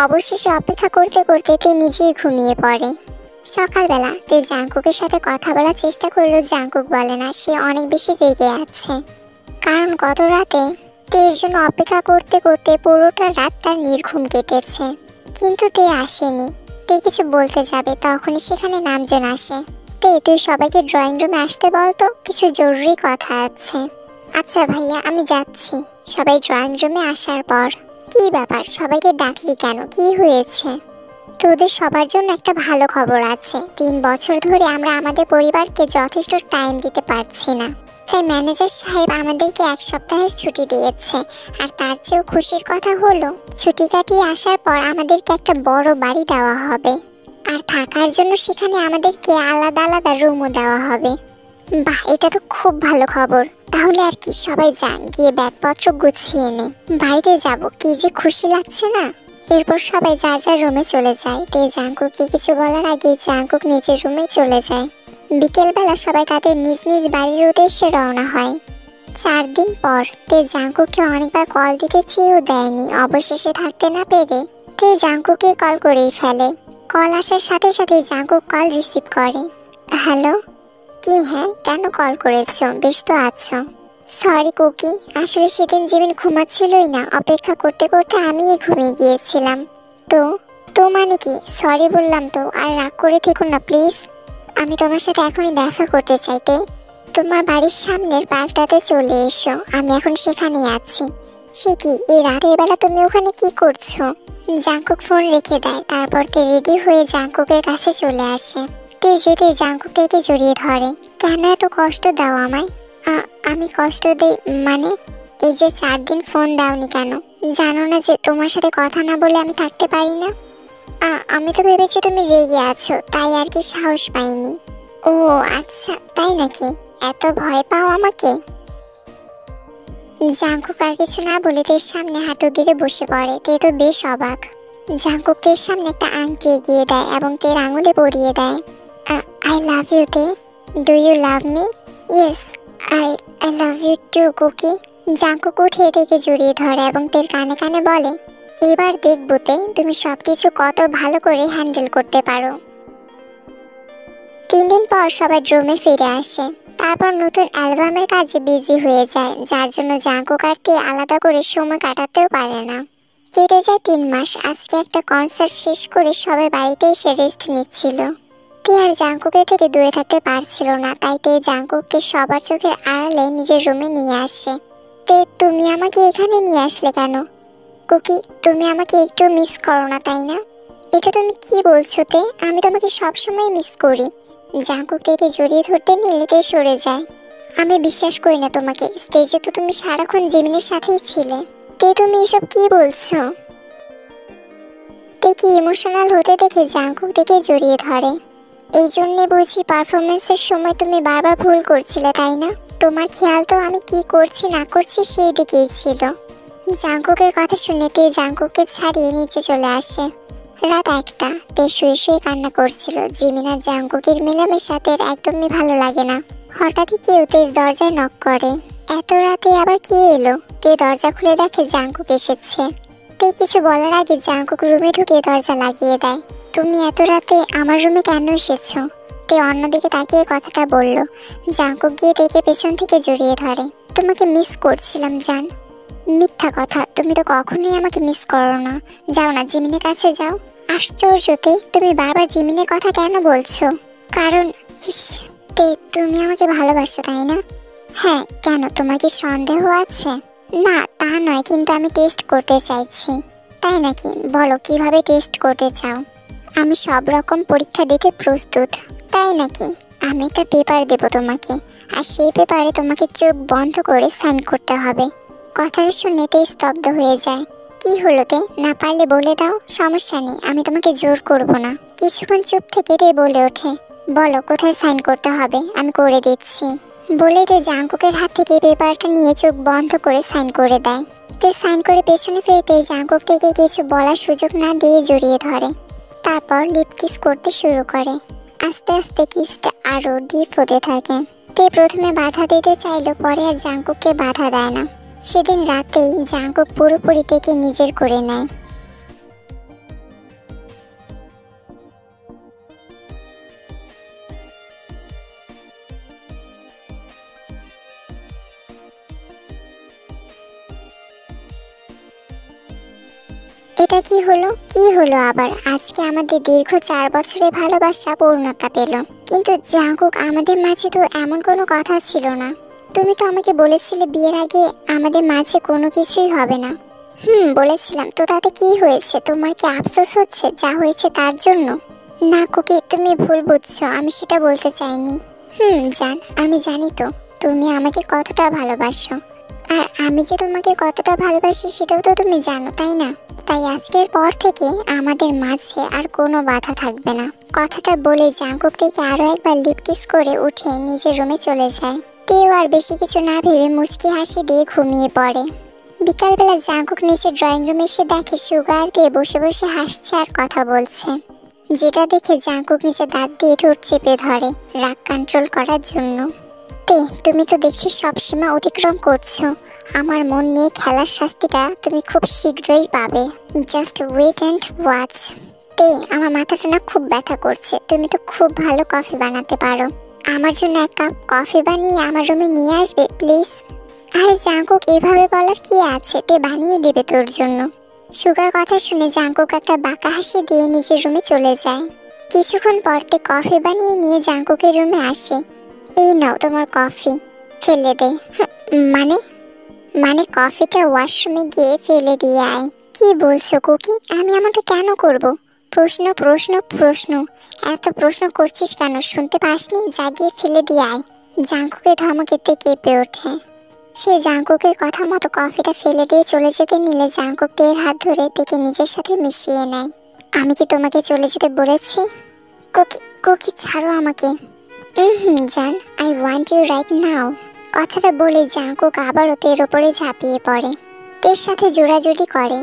A: অবশেষে অপেক্ষা করতে করতে তে নিজেই ঘুমিয়ে পড়ে। সকালবেলা তে জাংকুকের সাথে কথা বলার চেষ্টা করলেও জাংকুক বলে না, সে অনেক বেশি রেগে আছে। কারণ গত রাতে তের জন্য অপেক্ষা করতে করতে পুরোটা রাত তার নির্ঘুম কেটেছে। কিন্তু তে আসেনি। তে তে কিছু বলতে যাবে তখনই সেখানে নামজন আসে। তে তুই সবাইকে ড্রয়িং রুমে আসতে বলতো, কিছু জরুরি কথা আছে। আচ্ছা ভাইয়া, আমি যাচ্ছি। সবাই ড্রয়িং রুমে আসার পর, কি ব্যাপার সবাইকে ডাকলি কেন, কি হয়েছে? তোদের সবার জন্য একটা ভালো খবর আছে। 3 বছর ধরে আমরা আমাদের পরিবারকে যথেষ্ট টাইম দিতে পারছি না, তাই ম্যানেজার সাহেব আমাদেরকে 1 সপ্তাহের ছুটি দিয়েছে। আর তার চেয়েও খুশির কথা হলো, ছুটি কাটিয়ে আসার পর আমাদেরকে একটা বড় বাড়ি দেওয়া হবে, আর থাকার জন্য সেখানে আমাদেরকে আলাদা আলাদা রুমও দেওয়া হবে। বাহ, এটা তো খুব ভালো খবর। তাহলে আর কি, সবাই যান, গিয়ে ব্যাগপত্র গুছিয়ে নে, বাড়িতে যাব। কি যে খুশি লাগছে না। এরপর সবাই যার যার রুমে চলে যায়। তে জাঙ্কুককে কিছু বলার আগে জাঙ্কুক নিজের রুমে চলে যায়। বিকেলবেলা সবাই তাদের নিজ নিজ বাড়ির উদ্দেশ্যে রওনা হয়। 4 দিন পর তে জাঙ্কুককে অনেকবার কল দিতে চেয়েও দেয়নি। অবশেষে থাকতে না পেরে তে জাঙ্কুককে কল করেই ফেলে। কল আসার সাথে সাথে জাঙ্কুক কল রিসিভ করে। হ্যালো। কি? হ্যাঁ, কেন কল করেছো? বেশ তো আছো? সরি কুকি, আসলে সেদিন জিমিন ঘুমাচ্ছিলই না, অপেক্ষা করতে করতে আমিই ঘুমিয়ে গিয়েছিলাম। তো তো মানে কি? সরি বললাম তো, আর রাগ করে থেকো না প্লিজ। আমি তোমার সাথে এখনই দেখা করতে চাইতে। তোমার বাড়ির সামনের পার্কটাতে চলে এসো, আমি এখন সেখানেই আছি। সে কি, এই রাতের বেলা তুমি ওখানে কি করছো? জাঙ্কুক ফোন রেখে দেয়। তারপর তে রেডি হয়ে জাঙ্কুকের কাছে চলে আসে। তে যেতে জাঙ্কুক থেকে জড়িয়ে ধরে। কেন এত কষ্ট দাও আমায়? আমি কষ্ট দেই মানে? এই যে 4 দিন ফোন দাওনি কেন? জানো না যে তোমার সাথে কথা না বলে আমি থাকতে পারি না? আমি তো ভেবেছি তুমি রেগে আছো, তাই আর কি সাহস পাইনি। ও আচ্ছা, তাই নাকি? এত ভয় পাও আমাকে? জাঙ্কুক আর কিছু না বলে তের সামনে হাঁটু গেড়ে বসে পড়ে। তে তো বেশ অবাক। জাঙ্কুক তের সামনে একটা আংটি এগিয়ে দেয় এবং তের আঙুলে পরিয়ে দেয়। I love you Tae. Do you love me? Yes, I I love you too Kookie. Jungkook উঠে থেকে জড়িয়ে ধরে এবং তের কানে কানে বলে, এবার দেখবো তে তুমি সবকিছু কত ভালো করে হ্যান্ডেল করতে পারো। 3 দিন পর সবাই ড্রোমে ফিরে আসে। তারপর নতুন অ্যালবামের কাজে বিজি হয়ে যায়, যার জন্য জাঙ্কুক আর তে আলাদা করে সময় কাটাতেও পারে না। কেটে যায় 3 মাস। আজকে একটা কনসার্ট শেষ করে সবাই বাড়িতে এসে রেস্ট নিচ্ছিল। তে আর জাঙ্কুকের থেকে দূরে থাকতে পারছিল না, তাই তে জাঙ্কুককে সবার চোখের আড়ালে নিজের রুমে নিয়ে আসে। তে তুমি আমাকে এখানে নিয়ে আসলে কেন? কুকি, তুমি আমাকে একটু মিস করো না তাই না? এটা তুমি কি বলছো তে? আমি তোমাকে সবসময় মিস করি। জাঙ্কুক থেকে জড়িয়ে ধরতে নিলে তে সরে যায়। আমি বিশ্বাস করি না তোমাকে, স্টেজে তো তুমি সারাক্ষণ জিমিনের সাথেই ছিলে। তে তুমি এসব কি বলছো? তে কি ইমোশনাল হতে দেখে জাঙ্কুক থেকে জড়িয়ে ধরে। এই জন্যে বুঝি পারফরমেন্সের সময় তুমি বারবার ভুল করছিলে তাই না? তোমার খেয়াল তো আমি কি করছি না করছি সেই দিকেই ছিল। জাঙ্কুকের কথা শুনে তে জাঙ্কুককে ছাড়িয়ে নিচে চলে আসে। রাত 1টা। তে শুয়ে শুয়ে কান্না করছিল। জিমিন আর জাঙ্কুকের মেলামেশা তের একদমই ভালো লাগে না। হঠাৎই কেউ তের দরজায় নক করে। এত রাতে আবার কে এলো? তে দরজা খুলে দেখে জাঙ্কুক এসেছে। তে কিছু বলার আগে জাঙ্কুক রুমে ঢুকে দরজা লাগিয়ে দেয়। তুমি এত রাতে আমার রুমে কেন এসেছো? তে অন্যদিকে তাকিয়ে কথাটা বলল। জাঙ্কুক গিয়ে তেকে পেছন থেকে জড়িয়ে ধরে। তোমাকে মিস করছিলাম জান। মিথ্যা কথা, তুমি তো কখনোই আমাকে মিস করো না। যাও না, জিমিনের কাছে যাও। আশ্চর্যতে, তুমি বারবার জিমিনের কথা কেন বলছো? কারণ তে তুমি আমাকে ভালোবাসো তাই না? হ্যাঁ, কেন তোমার কি সন্দেহ আছে? না তা নয়, কিন্তু আমি টেস্ট করতে চাইছি। তাই নাকি? বলো কিভাবে টেস্ট করতে চাও? আমি সব রকম পরীক্ষা দিতে প্রস্তুত। তাই নাকি? আমি একটা পেপার দেব তোমাকে, আর সেই পেপারে তোমাকে চোখ বন্ধ করে সাইন করতে হবে। কথাটা শুনে তে স্তব্ধ হয়ে যায়। কি হলো তে? না পারলে বলে দাও, সমস্যা নেই, আমি তোমাকে জোর করব না। কিছুক্ষণ চুপ থেকে তে বলে ওঠে, বলো কোথায় সাইন করতে হবে, আমি করে দিচ্ছি। বলে তে জাঙ্কুকের হাত থেকে পেপারটা নিয়ে চোখ বন্ধ করে সাইন করে দেয়। তে সাইন করে পেছনে ফিরতে জাঙ্কুক থেকে কিছু বলার সুযোগ না দিয়ে জড়িয়ে ধরে। তারপর লিপ কিস করতে শুরু করে। আস্তে আস্তে কিসটা আরো ডিপ হতে থাকে। তে প্রথমে বাধা দিতে চাইলো, পরে আর জাঙ্কুককে বাধা দেয় না। সেদিন রাতেই জাঙ্কুক পুরোপুরি থেকে নিজের করে নেয়। এটা কি হলো আবার? আজকে আমাদের দীর্ঘ 4 বছরের ভালোবাসা পূর্ণতা পেল, কিন্তু জাঙ্কুক আমাদের মাঝে তো এমন কোনো কথা ছিল না। তুমি তো আমাকে বলেছিলে বিয়ের আগে আমাদের মাঝে কোনো কিছুই হবে না। বলেছিলাম তো, তাতে কি হয়েছে? তোমার কি আফসোস হচ্ছে যা হয়েছে তার জন্য? না কুকি, তুমি ভুল বুঝছো, আমি সেটা বলতে চাইনি। জান, আমি জানি তো তুমি আমাকে কতটা ভালোবাসো, আর আমি যে তোমাকে কতটা ভালোবাসি সেটাও তো তুমি জানো, তাই না? তাই আজকের পর থেকে আমাদের মাঝে আর কোনো বাধা থাকবে না। কথাটা বলে জাঙ্কুক থেকে আরো একবার লিপ কিস করে উঠে নিজের রুমে চলে যায়। তেও আর বেশি কিছু না ভেবে মুচকি হাসি দিয়ে ঘুমিয়ে পড়ে। বিকালবেলা জাঙ্কুক নিচে ড্রয়িং রুমে এসে দেখে সুগা আর তে বসে বসে হাসছে আর কথা বলছে, যেটা দেখে জাঙ্কুক নিচে দাঁত দিয়ে ঠোঁট চেপে ধরে রাগ কন্ট্রোল করার জন্য। তে, তুমি তো দেখছি সব সীমা অতিক্রম করছো। আমার মন নিয়ে খেলার শাস্তিটা তুমি খুব শীঘ্রই পাবে। Just wait and watch. Tae, আমার মাথাটা না খুব ব্যথা করছে। তুমি তো খুব ভালো কফি বানাতে পারো। আমার জন্য 1 কাপ কফি বানিয়ে আমার রুমে নিয়ে আসবে প্লিজ? আরে জাঙ্কুক, এভাবে বলার কি আছে? তে বানিয়ে দেবে তোর জন্য। সুগার কথা শুনে জাঙ্কুক একটা বাঁকা হাসি দিয়ে নিজের রুমে চলে যায়। কিছুক্ষণ পর তে কফি বানিয়ে নিয়ে জাঙ্কুকের রুমে আসে। এই নাও তোমার কফি, ফেলে দে। মানে কফিটা ওয়াশরুমে গিয়ে ফেলে দিয়ে আয়। কি বলছো কুকি? আমি এমনটা কেন করব? প্রশ্ন প্রশ্ন প্রশ্ন, এত প্রশ্ন করছিস কেন? শুনতে পাসনি? জাগিয়ে ফেলে দিয়ে আয়। জাঙ্কুকের ধমকেতে কেঁপে ওঠে। সে জাঙ্কুকের কথা মতো কফিটা ফেলে দিয়ে চলে যেতে নিলে জাঙ্কুক তের হাত ধরে তেকে নিজের সাথে মিশিয়ে নেয়। আমি কি তোমাকে চলে যেতে বলেছি? কুকি ছাড়ো আমাকে। জান, I want you right now. কথাটা বলে জাঙ্কুক আবারও তের ওপরে ঝাঁপিয়ে পড়ে, তের সাথে জোড়াজুড়ি করে।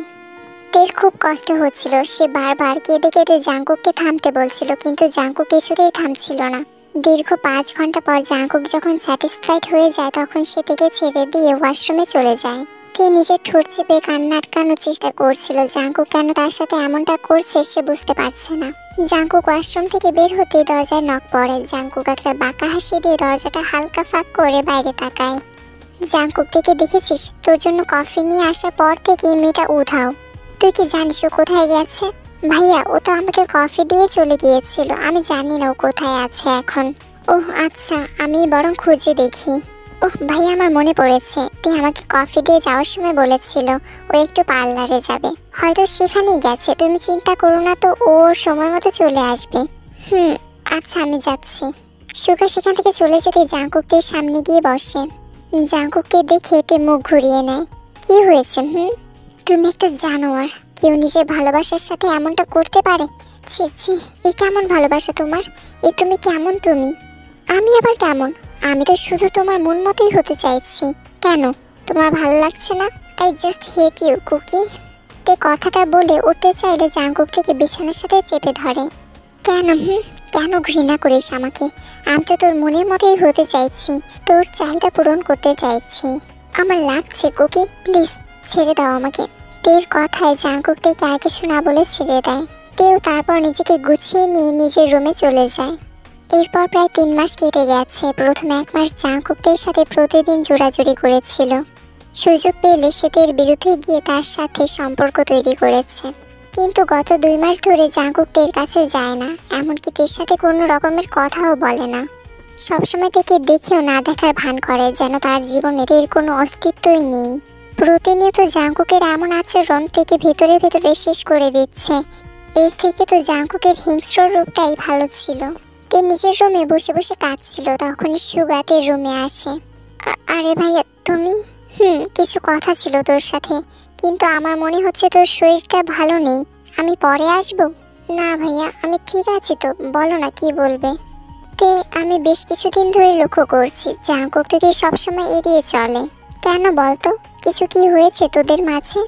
A: তের খুব কষ্ট হচ্ছিল। সে বারবার কেঁদে কেঁদে জাঙ্কুককে থামতে বলছিল, কিন্তু জাঙ্কুক কিছুতেই থামছিল না। দীর্ঘ 5 ঘন্টা পর জাঙ্কুক যখন স্যাটিসফাইড হয়ে যায় তখন সে থেকে ছেড়ে দিয়ে ওয়াশরুমে চলে যায়। তে নিজের ঠোঁট চেপে কান্না আটকানোর চেষ্টা করছিল। জাঙ্কুক কেন তার সাথে এমনটা করছে সে বুঝতে পারছে না। জাঙ্কুক ওয়াশরুম থেকে বের হতেই দরজায় নক পড়ে। জাঙ্কুক একটা বাঁকা হাসি দিয়ে দরজাটা হালকা ফাঁক করে বাইরে তাকায়। জাঙ্কুক থেকে দেখেছিস, তোর জন্য কফি নিয়ে আসার পর থেকে মেয়েটা উধাও। তুই কি জানিস ও কোথায় গেছে? ভাইয়া, ও তো আমাকে কফি দিয়ে চলে গিয়েছিল। আমি জানি না ও কোথায় আছে এখন। ওহ আচ্ছা, আমি বরং খুঁজে দেখি। ওহ ভাইয়া, আমার মনে পড়েছে, তুই আমাকে কফি দিয়ে যাওয়ার সময় বলেছিল ও একটু পার্লারে যাবে। হয়তো সেখানেই গেছে। তুমি চিন্তা করো না তো, ওর সময় মতো চলে আসবে। আচ্ছা, আমি যাচ্ছি। সুগা সেখান থেকে চলে যেতে জাঙ্কুকের সামনে গিয়ে বসে। জাঙ্কুককে দেখে তে মুখ ঘুরিয়ে নেয়। কি হয়েছে? তুমি একটা জানোয়ার। কেউ নিজের ভালোবাসার সাথে এমনটা করতে পারে? ছি ছি, এ কেমন ভালোবাসা তোমার? এ তুমি কেমন? তুমি? আমি আবার কেমন? আমি তো শুধু তোমার মন মতোই হতে চাইছি। কেন, তোমার ভালো লাগছে না? I just hate you Kookie. Tae কথাটা বলে উঠতে চাইলে জাঙ্কুক থেকে বিছানার সাথে চেপে ধরে। কেন? কেন ঘৃণা করিস আমাকে? আমি তো তোর মনের মতোই হতে চাইছি, তোর চাহিদা পূরণ করতে চাইছি। আমার লাগছে কুকি, প্লিজ ছেড়ে দাও আমাকে। তের কথায় জাঙ্কুক থেকে আর কিছু না বলে ছেড়ে দেয়। তেও তারপর নিজেকে গুছিয়ে নিয়ে নিজের রুমে চলে যায়। এরপর প্রায় 3 মাস কেটে গেছে। প্রথম 1 মাস জাঙ্কুকদের সাথে প্রতিদিন জোড়াজুড়ি করেছিল। সুযোগ পেলে সে তের বিরুদ্ধে গিয়ে তার সাথে সম্পর্ক তৈরি করেছে। কিন্তু গত 2 মাস ধরে জাঙ্কুক তের কাছে যায় না, এমনকি তের সাথে কোনো রকমের কথাও বলে না। সবসময় থেকে দেখেও না দেখার ভান করে, যেন তার জীবনে তের কোনো অস্তিত্বই নেই। প্রতিনিয়ত জাঙ্কুকের এমন আচরণ থেকে ভেতরে ভেতরে শেষ করে দিচ্ছে। এর থেকে তো জাঙ্কুকের হিংস্র রূপটাই ভালো ছিল। তে নিজের রুমে বসে বসে কাঁদছিল। তখনই সুগা তের রুমে আসে। আরে ভাইয়া তুমি? কিছু কথা ছিল তোর সাথে, কিন্তু আমার মনে হচ্ছে তোর শরীরটা ভালো নেই। আমি পরে আসবো? না ভাইয়া, আমি ঠিক আছি তো, বলো না কি বলবে। তে আমি বেশ কিছুদিন ধরে লক্ষ্য করছি জাঙ্কুক থেকে সবসময় এড়িয়ে চলে। কেন বলতো? কিছু কি হয়েছে তোদের মাঝে?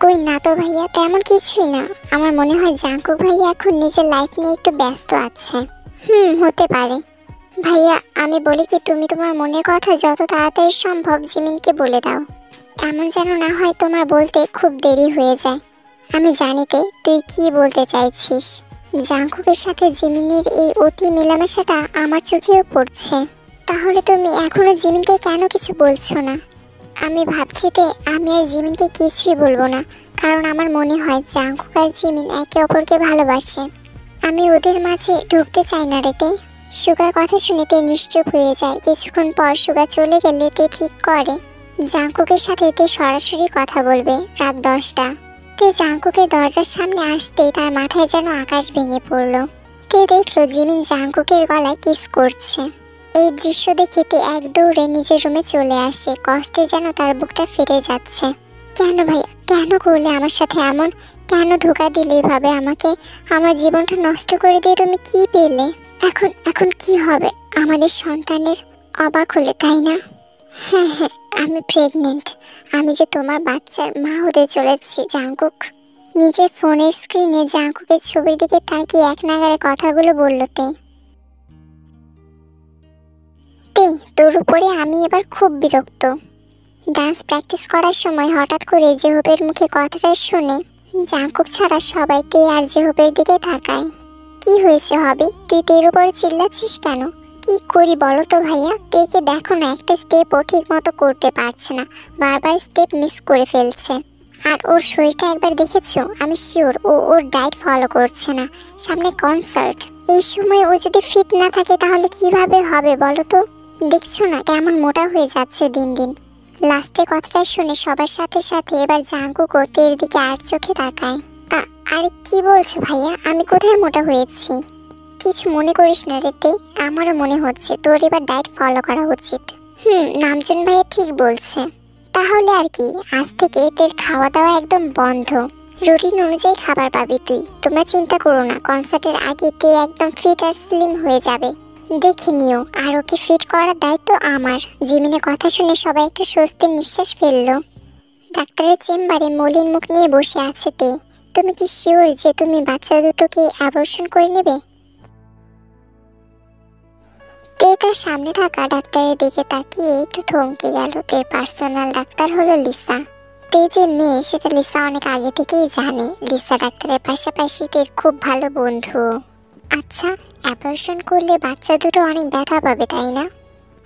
A: কই না তো ভাইয়া, তেমন কিছুই না। আমার মনে হয় জাঙ্কুক ভাইয়া এখন নিজের লাইফ নিয়ে একটু ব্যস্ত আছে। হতে পারে। ভাইয়া, আমি বলি কি, তুমি তোমার মনের কথা যত তাড়াতাড়ি সম্ভব জিমিনকে বলে দাও। এমন যেন না হয় তোমার বলতে খুব দেরি হয়ে যায়। আমি জানিতে তুই কি বলতে চাইছিস। জাঙ্কুকের সাথে জিমিনের এই অতি মেলামেশাটা আমার চোখেও পড়ছে। তাহলে তুমি এখনো জিমিনকে কেন কিছু বলছো না? আমি ভাবছি তে আমি আর জিমিনকে কিছুই বলবো না। কারণ আমার মনে হয় জাংকুক আর জিমিন একে অপরকে ভালোবাসে। আমি ওদের মাঝে ঢুকতে চাই না রে তে। সুগার কথা শুনে তে নিশ্চুপ হয়ে যায়। কিছুক্ষণ পর সুগা চলে গেলে তে ঠিক করে জাংকুকের সাথে তে সরাসরি কথা বলবে। রাত 10টা। তে জাংকুকের দরজার সামনে আসতেই তার মাথায় যেন আকাশ ভেঙে পড়ল। তে দেখলো জিমিন জাংকুকের গলায় কিস করছে। এই দৃশ্য দেখে তে এক দৌড়ে নিজের রুমে চলে আসে। কষ্টে যেন তার বুকটা ফেটে যাচ্ছে। কেন ভাইয়া, কেন করলে আমার সাথে এমন? কেন ধোঁকা দিলে এভাবে আমাকে? আমার জীবনটা নষ্ট করে দিয়ে তুমি কি পেলে? এখন এখন কি হবে আমাদের সন্তানের? অবাক হলে তাই না? হ্যাঁ হ্যাঁ, আমি প্রেগনেন্ট। আমি যে তোমার বাচ্চার মা হতে চলেছি জাংকুক। নিজের ফোনের স্ক্রিনে জাংকুকের ছবির দিকে তাকিয়ে এক নাগাড়ে কথাগুলো বলল তে। তে, তোর উপরে আমি এবার খুব বিরক্ত। ডান্স প্র্যাকটিস করার সময় হঠাৎ করে জেহবের মুখে কথাটা শুনে জাংকুক ছাড়া সবাই তে আর জেহবের দিকে তাকায়। কি হয়েছে হবি, তুই তের উপরে চিল্লাচ্ছিস কেন? কি করি বলো তো ভাইয়া? তেকে দেখো না, একটা স্টেপও ঠিক মতো করতে পারছে না, বারবার স্টেপ মিস করে ফেলছে। আর ওর শরীরটা একবার দেখেছো? আমি শিওর ও ওর ডায়েট ফলো করছে না। সামনে কনসার্ট, এই সময় ও যদি ফিট না থাকে তাহলে কিভাবে হবে বলো তো? দেখছো না কেমন মোটা হয়ে যাচ্ছে দিন দিন। লাস্টে কথাটা শুনে সবার সাথে সাথে এবার জাংকুকও তের দিকে আর চোখে তাকায়। আরে কি বলছো ভাইয়া, আমি কোথায় মোটা হয়েছি? কিছু মনে করিস না রে তে, আমারও মনে হচ্ছে তোর এবার ডায়েট ফলো করা উচিত। নামজুন ভাইয়া ঠিক বলছে। তাহলে আর কি, আজ থেকে তের খাওয়া দাওয়া একদম বন্ধ। রুটিন অনুযায়ী খাবার পাবি তুই। তোমরা চিন্তা করো না, কনসার্টের আগে তে একদম ফিট আর স্লিম হয়ে যাবে। দেখে নিও। আর ওকে ফিট করার দায়িত্ব আমার। জিমিনের কথা শুনে সবাই একটা স্বস্তির নিঃশ্বাস ফেললো। ডাক্তারের চেম্বারে মলিন মুখ নিয়ে বসে আছে তে। তুমি কি শিওর যে তুমি বাচ্চা দুটোকে অ্যাবর্শন করে নেবে? তে তার সামনে থাকা ডাক্তারের দিকে তাকিয়ে একটু থমকে গেল। তের পার্সোনাল ডাক্তার হলো লিসা। তে যে মেয়ে সেটা লিসা অনেক আগে থেকেই জানে। লিসা ডাক্তারের পাশাপাশি তের খুব ভালো বন্ধু। আচ্ছা, অ্যাবর্শন করলে বাচ্চা দুটো অনেক ব্যথা পাবে তাই না?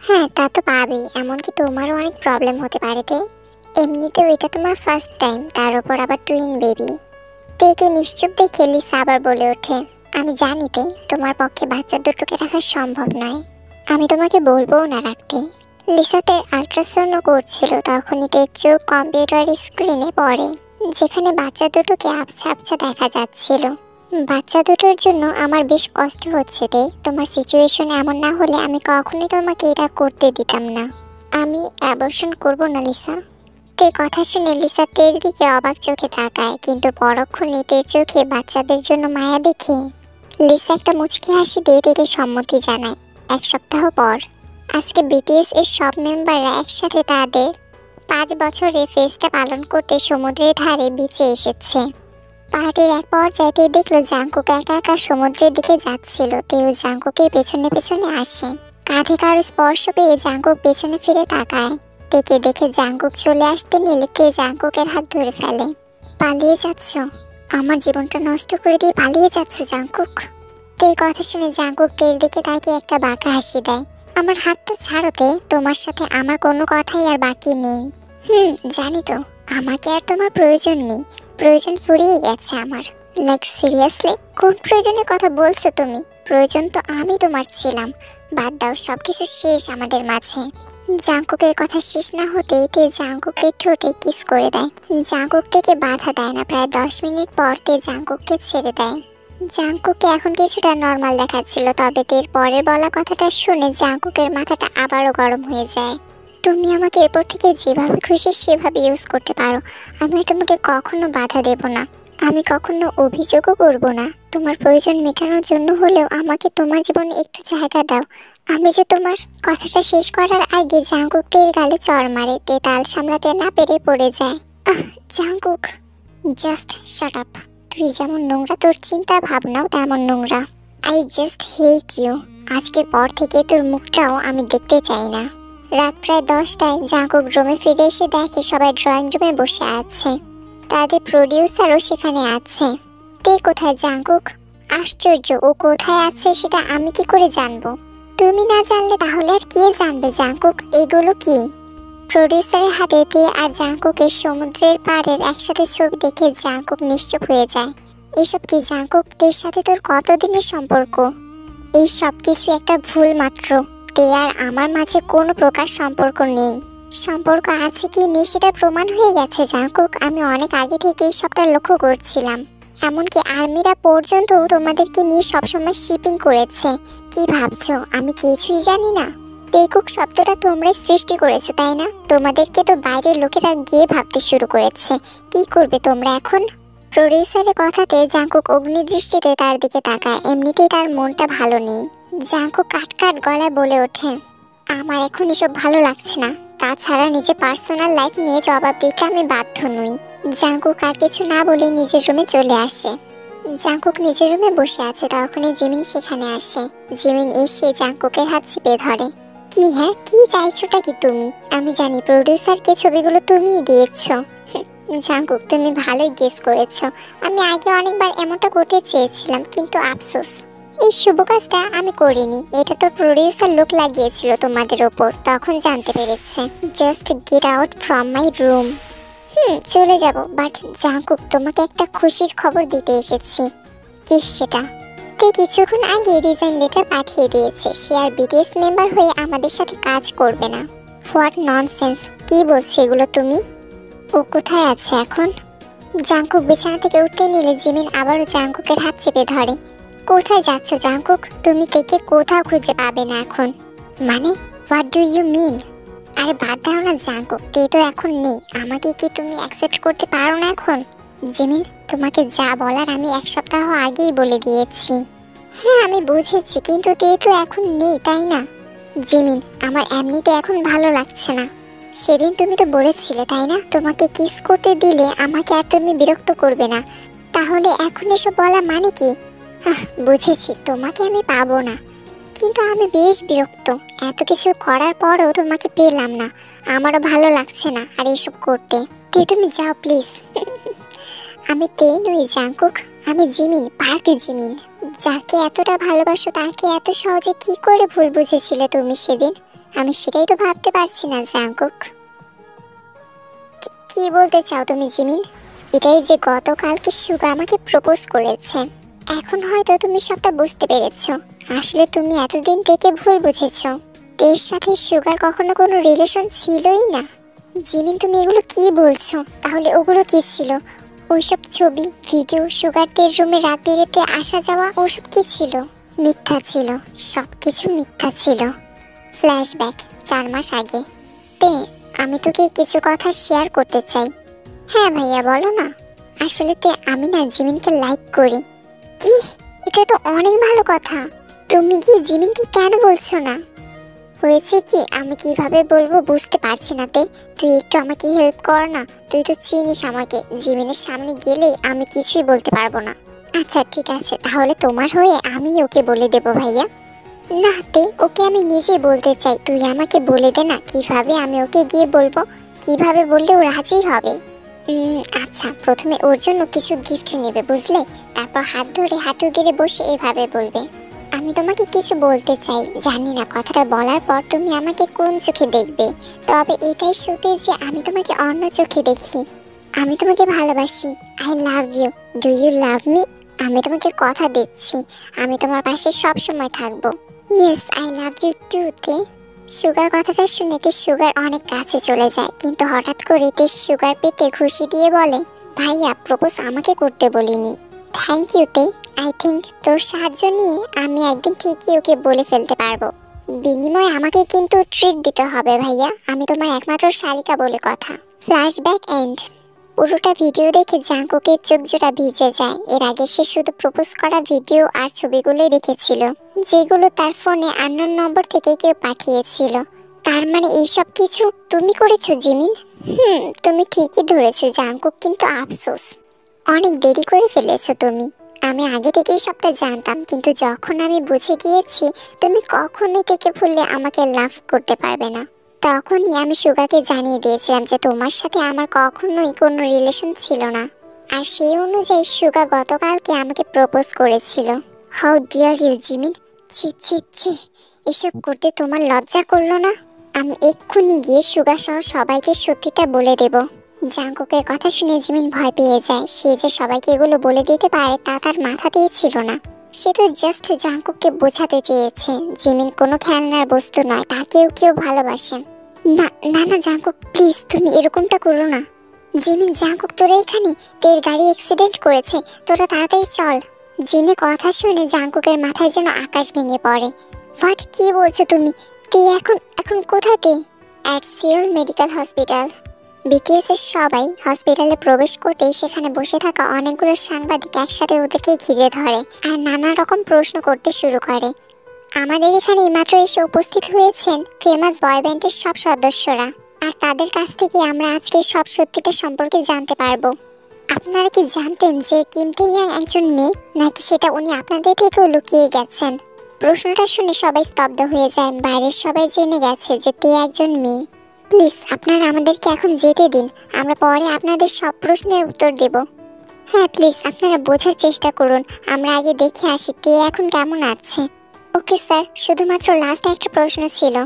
A: হ্যাঁ, তা তো পাবেই। এমনকি তোমারও অনেক প্রবলেম হতে পারে তে। এমনিতেও এটা তোমার ফার্স্ট টাইম, তার উপর আবার টুইন বেবি। তেকে নিশ্চুপ দেখে লিসা আবার বলে ওঠে, আমি জানি তে, তোমার পক্ষে বাচ্চা দুটোকে রাখা সম্ভব নয়। আমি তোমাকে বলবো না রাখতে। লিসাতে আল্ট্রাসাউন্ড করছিল, তখনই তের চোখ কম্পিউটার স্ক্রিনে পড়ে, যেখানে বাচ্চা দুটোকে আবছা আবছা দেখা যাচ্ছিল। বাচ্চা দুটোর জন্য আমার বেশ কষ্ট হচ্ছে তে। তোমার সিচুয়েশন এমন না হলে আমি কখনোই তোমাকে এটা করতে দিতাম না। আমি অ্যাবর্শন করব না লিসা। তের কথা শুনে লিসা তের দিকে অবাক চোখে তাকায়, কিন্তু পরক্ষণে তের চোখে বাচ্চাদের জন্য মায়া দেখে লিসা একটা মুচকি হাসি দিয়ে তেকে সম্মতি জানায়। 1 সপ্তাহ পর আজকে বিটিএস এর সব মেম্বাররা একসাথে তাদের 5 বছরের ফেস্টটা পালন করতে সমুদ্রের ধারে বিচে এসেছে। পার্টির এক পর্যায়ে দেখলো জাংকুক একা একা সমুদ্রের দিকে যাচ্ছিল। তেও জাংকুকের পেছনে পেছনে আসে। কাঁধে কারো স্পর্শ পেয়ে জাংকুক পেছনে ফিরে তাকায়। তেকে দেখে জাংকুক চলে আসতে নিলে তে জাংকুকের হাত ধরে ফেলে। পালিয়ে যাচ্ছ? আমার জীবনটা নষ্ট করে দিয়ে পালিয়ে যাচ্ছ জাংকুক? তের কথা শুনে জাংকুক তের দিকে তাকিয়ে একটা বাঁকা হাসি দেয়। আমার হাতটা ছাড়ো তে, তোমার সাথে আমার কোনো কথাই আর বাকি নেই। জানি তো, আমাকে আর তোমার প্রয়োজন নেই। প্রয়োজন ফুরিয়ে গেছে আমার। লাইক সিরিয়াসলি, কোন প্রয়োজনের কথা বলছো তুমি? প্রয়োজন তো আমি তোমার ছিলাম। বাদ দাও, সবকিছু শেষ আমাদের মাঝে। জাংকুকের কথা শেষ না হতেই তে জাংকুকের ঠোঁটে কিস করে দেয়। জাংকুক থেকে বাধা দেয় না। প্রায় 10 মিনিট পর তে জাংকুককে ছেড়ে দেয়। জাংকুককে এখন কিছুটা নর্মাল দেখাচ্ছিল, তবে তের পরের বলা কথাটা শুনে জাংকুকের মাথাটা আবারও গরম হয়ে যায়। তুমি আমাকে এরপর থেকে যেভাবে খুশি সেভাবে ইউজ করতে পারো। আমি তোমাকে কখনো বাধা দেব না। আমি কখনো অভিযোগও করব না। তোমার প্রয়োজন মেটানোর জন্য হলেও আমাকে তোমার জীবনে একটু জায়গা দাও। আমি যে তোমার কথাটা শেষ করার আগে জাংকুক তের গালে চড় মারে। তে তাল সামলাতে না পেরে পড়ে যায়। Jungkook, just shut up. তুই যেমন নোংরা, তোর চিন্তা ভাবনাও তেমন নোংরা। I just hate you. আজকের পর থেকে তোর মুখটাও আমি দেখতে চাই না। রাত প্রায় 10টায় জাংকুক রুমে ফিরে এসে দেখে সবাই ড্রয়িং রুমে বসে আছে। তাদের প্রডিউসারও সেখানে আছে। তে কোথায় জাংকুক? আশ্চর্য, ও কোথায় আছে সেটা আমি কি করে জানবো? তুমি না জানলে তাহলে আর কে জানবে জাংকুক? এগুলো কি? প্রডিউসারের হাতে দিয়ে আর জাংকুকের সমুদ্রের পাড়ের একসাথে ছবি দেখে জাংকুক নিশ্চুপ হয়ে যায়। এসব কি জাংকুকদের সাথে তোর কতদিনের সম্পর্ক? এই সব কিছু একটা ভুল মাত্র। তে আর আমার মাঝে কোনো প্রকার সম্পর্ক নেই। সম্পর্ক আছে কি নেই সেটা প্রমাণ হয়ে গেছে জাংকুক। আমি অনেক আগে থেকে এই সবটা লক্ষ্য করছিলাম। এমনকি আর্মিরা পর্যন্ত তোমাদেরকে নিয়ে সবসময় শিপিং করেছে। কি ভাবছো আমি কিছুই জানি না? টেকুক শব্দটা তোমরাই সৃষ্টি করেছো তাই না? তোমাদেরকে তো বাইরের লোকেরা গিয়ে ভাবতে শুরু করেছে। কি করবে তোমরা এখন? প্রডিউসারের কথাতে জাংকুক অগ্নিদৃষ্টিতে তার দিকে তাকায়। এমনিতেই তার মনটা ভালো নেই। জাংকুক কাট গলায় বলে ওঠে, আমার এখন এসব ভালো লাগছে না। তাছাড়া নিজের পার্সোনাল লাইফ নিয়ে জবাব দিতে আমি বাধ্য নই। জাংকুক আর কিছু না বলে নিজের রুমে চলে আসে। জাংকুক নিজের রুমে বসে আছে, তখনই জিমিন সেখানে আসে। জিমিন এসে জাংকুকের হাত চেপে ধরে। কি হ্যাঁ, কি চাইছোটা কি তুমি? আমি জানি প্রডিউসারকে ছবিগুলো তুমিই দিয়েছো। জাংকুক তুমি ভালোই গেস করেছো। আমি আগে অনেকবার এমনটা করতে চেয়েছিলাম, কিন্তু আফসোস এই শুভ কাজটা আমি করিনি। এটা তো প্রডিউসার লোক লাগিয়েছিল তোমাদের ওপর, তখন জানতে পেরেছে। Just get out from my room. চলে যাব। বাট জাংকুক তোমাকে একটা খুশির খবর দিতে এসেছি। কি সেটা? তে কিছুক্ষণ আগে রিজাইন লেটার পাঠিয়ে দিয়েছে। সে আর বিটিএস মেম্বার হয়ে আমাদের সাথে কাজ করবে না। What nonsense! কি বলছো এগুলো তুমি? ও কোথায় আছে এখন? জাংকুক বিছানা থেকে উঠতে নিলে জিমিন আবারও জাংকুকের হাত চেপে ধরে। কোথায় যাচ্ছ জাংকুক? তুমি তেকে কোথাও খুঁজে পাবে না এখন। মানে হোয়াট ডু ইউ মিন? আরে বাদ দাও না জাংকুক, তে তো এখন নেই। আমাকে কি তুমি অ্যাকসেপ্ট করতে পারো না এখন? জিমিন, তোমাকে যা বলার আমি এক সপ্তাহ আগেই বলে দিয়েছি। হ্যাঁ আমি বুঝেছি, কিন্তু তে তো এখন নেই তাই না? জিমিন, আমার এমনিতে এখন ভালো লাগছে না। সেদিন তুমি তো বলেছিলে তাই না, তোমাকে কিস করতে দিলে আমাকে আর তুমি বিরক্ত করবে না। তাহলে এখন এসব বলা মানে কি? বুঝেছি তোমাকে আমি পাবো না, কিন্তু আমি বেশ বিরক্ত। এত কিছু করার পরও তোমাকে পেলাম না। আমারও ভালো লাগছে না আর এসব করতে। তে তুমি যাও প্লিজ। আমি তে নই জাংকুক, আমি জিমিন, পার্ক জিমিন। যাকে এতটা ভালোবাসো তাকে এত সহজে কি করে ভুল বুঝেছিলে তুমি সেদিন? আমি সেটাই তো ভাবতে পারছি না জাংকুক। কি বলতে চাও তুমি জিমিন? এটাই যে গতকালকে সুগা আমাকে প্রপোজ করেছে। এখন হয়তো তুমি সবটা বুঝতে পেরেছো। আসলে তুমি এতদিন থেকে ভুল বুঝেছো। এর সাথে সুগার কখনো কোনো রিলেশন ছিলই না। জিমিন তুমি এগুলো কি বলছো? তাহলে ওগুলো কি ছিল? ওইসব ছবি, ভিডিও, সুগারদের রুমে রাত বেড়েতে আসা যাওয়া, ওসব কি ছিল? মিথ্যা ছিল, সব কিছু মিথ্যা ছিল। ফ্ল্যাশব্যাক 4 মাস আগে। তে আমি তোকে কিছু কথা শেয়ার করতে চাই। হ্যাঁ ভাইয়া বলো না। আসলে তে আমি না জিমিনকে লাইক করি। কি? এটা তো অনেক ভালো কথা। তুমি কি জিমিনকে কেন বলছো না? হয়েছে কি, আমি কিভাবে বলবো বুঝতে পারছি না। তে তুই একটু আমাকে হেল্প কর না। তুই তো চিনিস আমাকে, জিমিনের সামনে গেলে আমি কিছুই বলতে পারবো না। আচ্ছা ঠিক আছে, তাহলে তোমার হয়ে আমি ওকে বলে দেব ভাইয়া। না তে, ওকে আমি নিজে বলতে চাই। তুই আমাকে বলে দে না কিভাবে আমি ওকে গিয়ে বলবো। কিভাবে বললে ও রাজি হবে? আচ্ছা, প্রথমে ওর জন্য কিছু গিফট নেবে বুঝলে, তারপর হাত ধরে হাঁটু গেড়ে বসে এভাবে বলবে, আমি তোমাকে কিছু বলতে চাই। জানি না কথাটা বলার পর তুমি আমাকে কোন চোখে দেখবে, তবে এটাই সত্যি যে আমি তোমাকে অন্য চোখে দেখি। আমি তোমাকে ভালোবাসি। I love you. Do you love me? আমি তোমাকে কথা দিচ্ছি, আমি তোমার পাশে সব সময় থাকবো। Yes, I love you too. Tae Suga কথাটা শুনে তে সুগার অনেক কাছে চলে যায়, কিন্তু হঠাৎ করে তে সুগার পেটে ঘুষি দিয়ে বলে, ভাইয়া প্রপোজ আমাকে করতে বলিনি। থ্যাংক ইউ তে। আই থিঙ্ক তোর সাহায্য নিয়ে আমি একদিন ঠিকই ওকে বলে ফেলতে পারবো। বিনিময়ে আমাকে কিন্তু ট্রিট দিতে হবে ভাইয়া। আমি তোমার একমাত্র শালিকা বলে কথা। Flashback and. পুরোটা ভিডিও দেখে জাংকুকের চোখ জোড়া ভিজে যায়। এর আগে সে শুধু প্রপোজ করা ভিডিও আর ছবিগুলোই দেখেছিল, যেগুলো তার ফোনে আননোন নম্বর থেকে কেউ পাঠিয়েছিল। তার মানে এইসব কিছু তুমি করেছো জিমিন? তুমি ঠিকই ধরেছো জাংকুক, কিন্তু আফসোস অনেক দেরি করে ফেলেছো তুমি। আমি আগে থেকেই সবটা জানতাম, কিন্তু যখন আমি বুঝে গিয়েছি তুমি কখনোই থেকে ভুললে আমাকে লাভ করতে পারবে না, তখনই আমি সুগাকে জানিয়ে দিয়েছিলাম যে তোমার সাথে আমার কখনোই কোনো রিলেশন ছিল না। আর সেই অনুযায়ী সুগা গতকালকে আমাকে প্রপোজ করেছিল। How dare you Jimin! ছি ছি ছি, এসব করতে তোমার লজ্জা করলো না? আমি এক্ষুনি গিয়ে সুগা সহ সবাইকে সত্যিটা বলে দেব। জাঙ্কুকের কথা শুনে জিমিন ভয় পেয়ে যায়। সে যে সবাইকে এগুলো বলে দিতে পারে তা তার মাথাতেই ছিল না। সে তো জাস্ট জাঙ্কুককে বোঝাতে চেয়েছে জিমিন কোনো খেলনার বস্তু নয়, তাকেও কেউ ভালোবাসে। না না না জাঙ্কুক, প্লিজ তুমি এরকমটা করো না। জিমিন, জাঙ্কুক তোরা এখানে? তোর গাড়ি অ্যাক্সিডেন্ট করেছে, তোরা তাড়াতাড়ি চল। জিনের কথা শুনে জাঙ্কুকের মাথায় যেন আকাশ ভেঙে পড়ে। হোয়াট, কি বলছো তুমি? তে এখন এখন কোথাতে? At Seoul medical hospital. BTS এর সবাই হসপিটালে প্রবেশ করতেই সেখানে বসে থাকা অনেকগুলো সাংবাদিক একসাথে ওদেরকে ঘিরে ধরে আর নানা রকম প্রশ্ন করতে শুরু করে। আমাদের এখানে মাত্র এসে উপস্থিত হয়েছেন ফেমাস বয় ব্যান্ডের সব সদস্যরা, আর তাদের কাছ থেকে আমরা আজকে সব সত্যিটা সম্পর্কে জানতে পারবো। আপনারা কি জানতেন যে কিম তেইয়াং একজন মেয়ে, নাকি সেটা উনি আপনাদের থেকেও লুকিয়ে গেছেন? প্রশ্নটা শুনে সবাই স্তব্ধ হয়ে যায়। বাইরের সবাই জেনে গেছে যে তে একজন মেয়ে। প্লিজ আপনারা আমাদেরকে এখন যেতে দিন, আমরা পরে আপনাদের সব প্রশ্নের উত্তর দেব। হ্যাঁ প্লিজ আপনারা বোঝার চেষ্টা করুন, আমরা আগে দেখে আসি তে এখন কেমন আছে। ওকে স্যার, শুধুমাত্র লাস্ট একটা প্রশ্ন ছিল,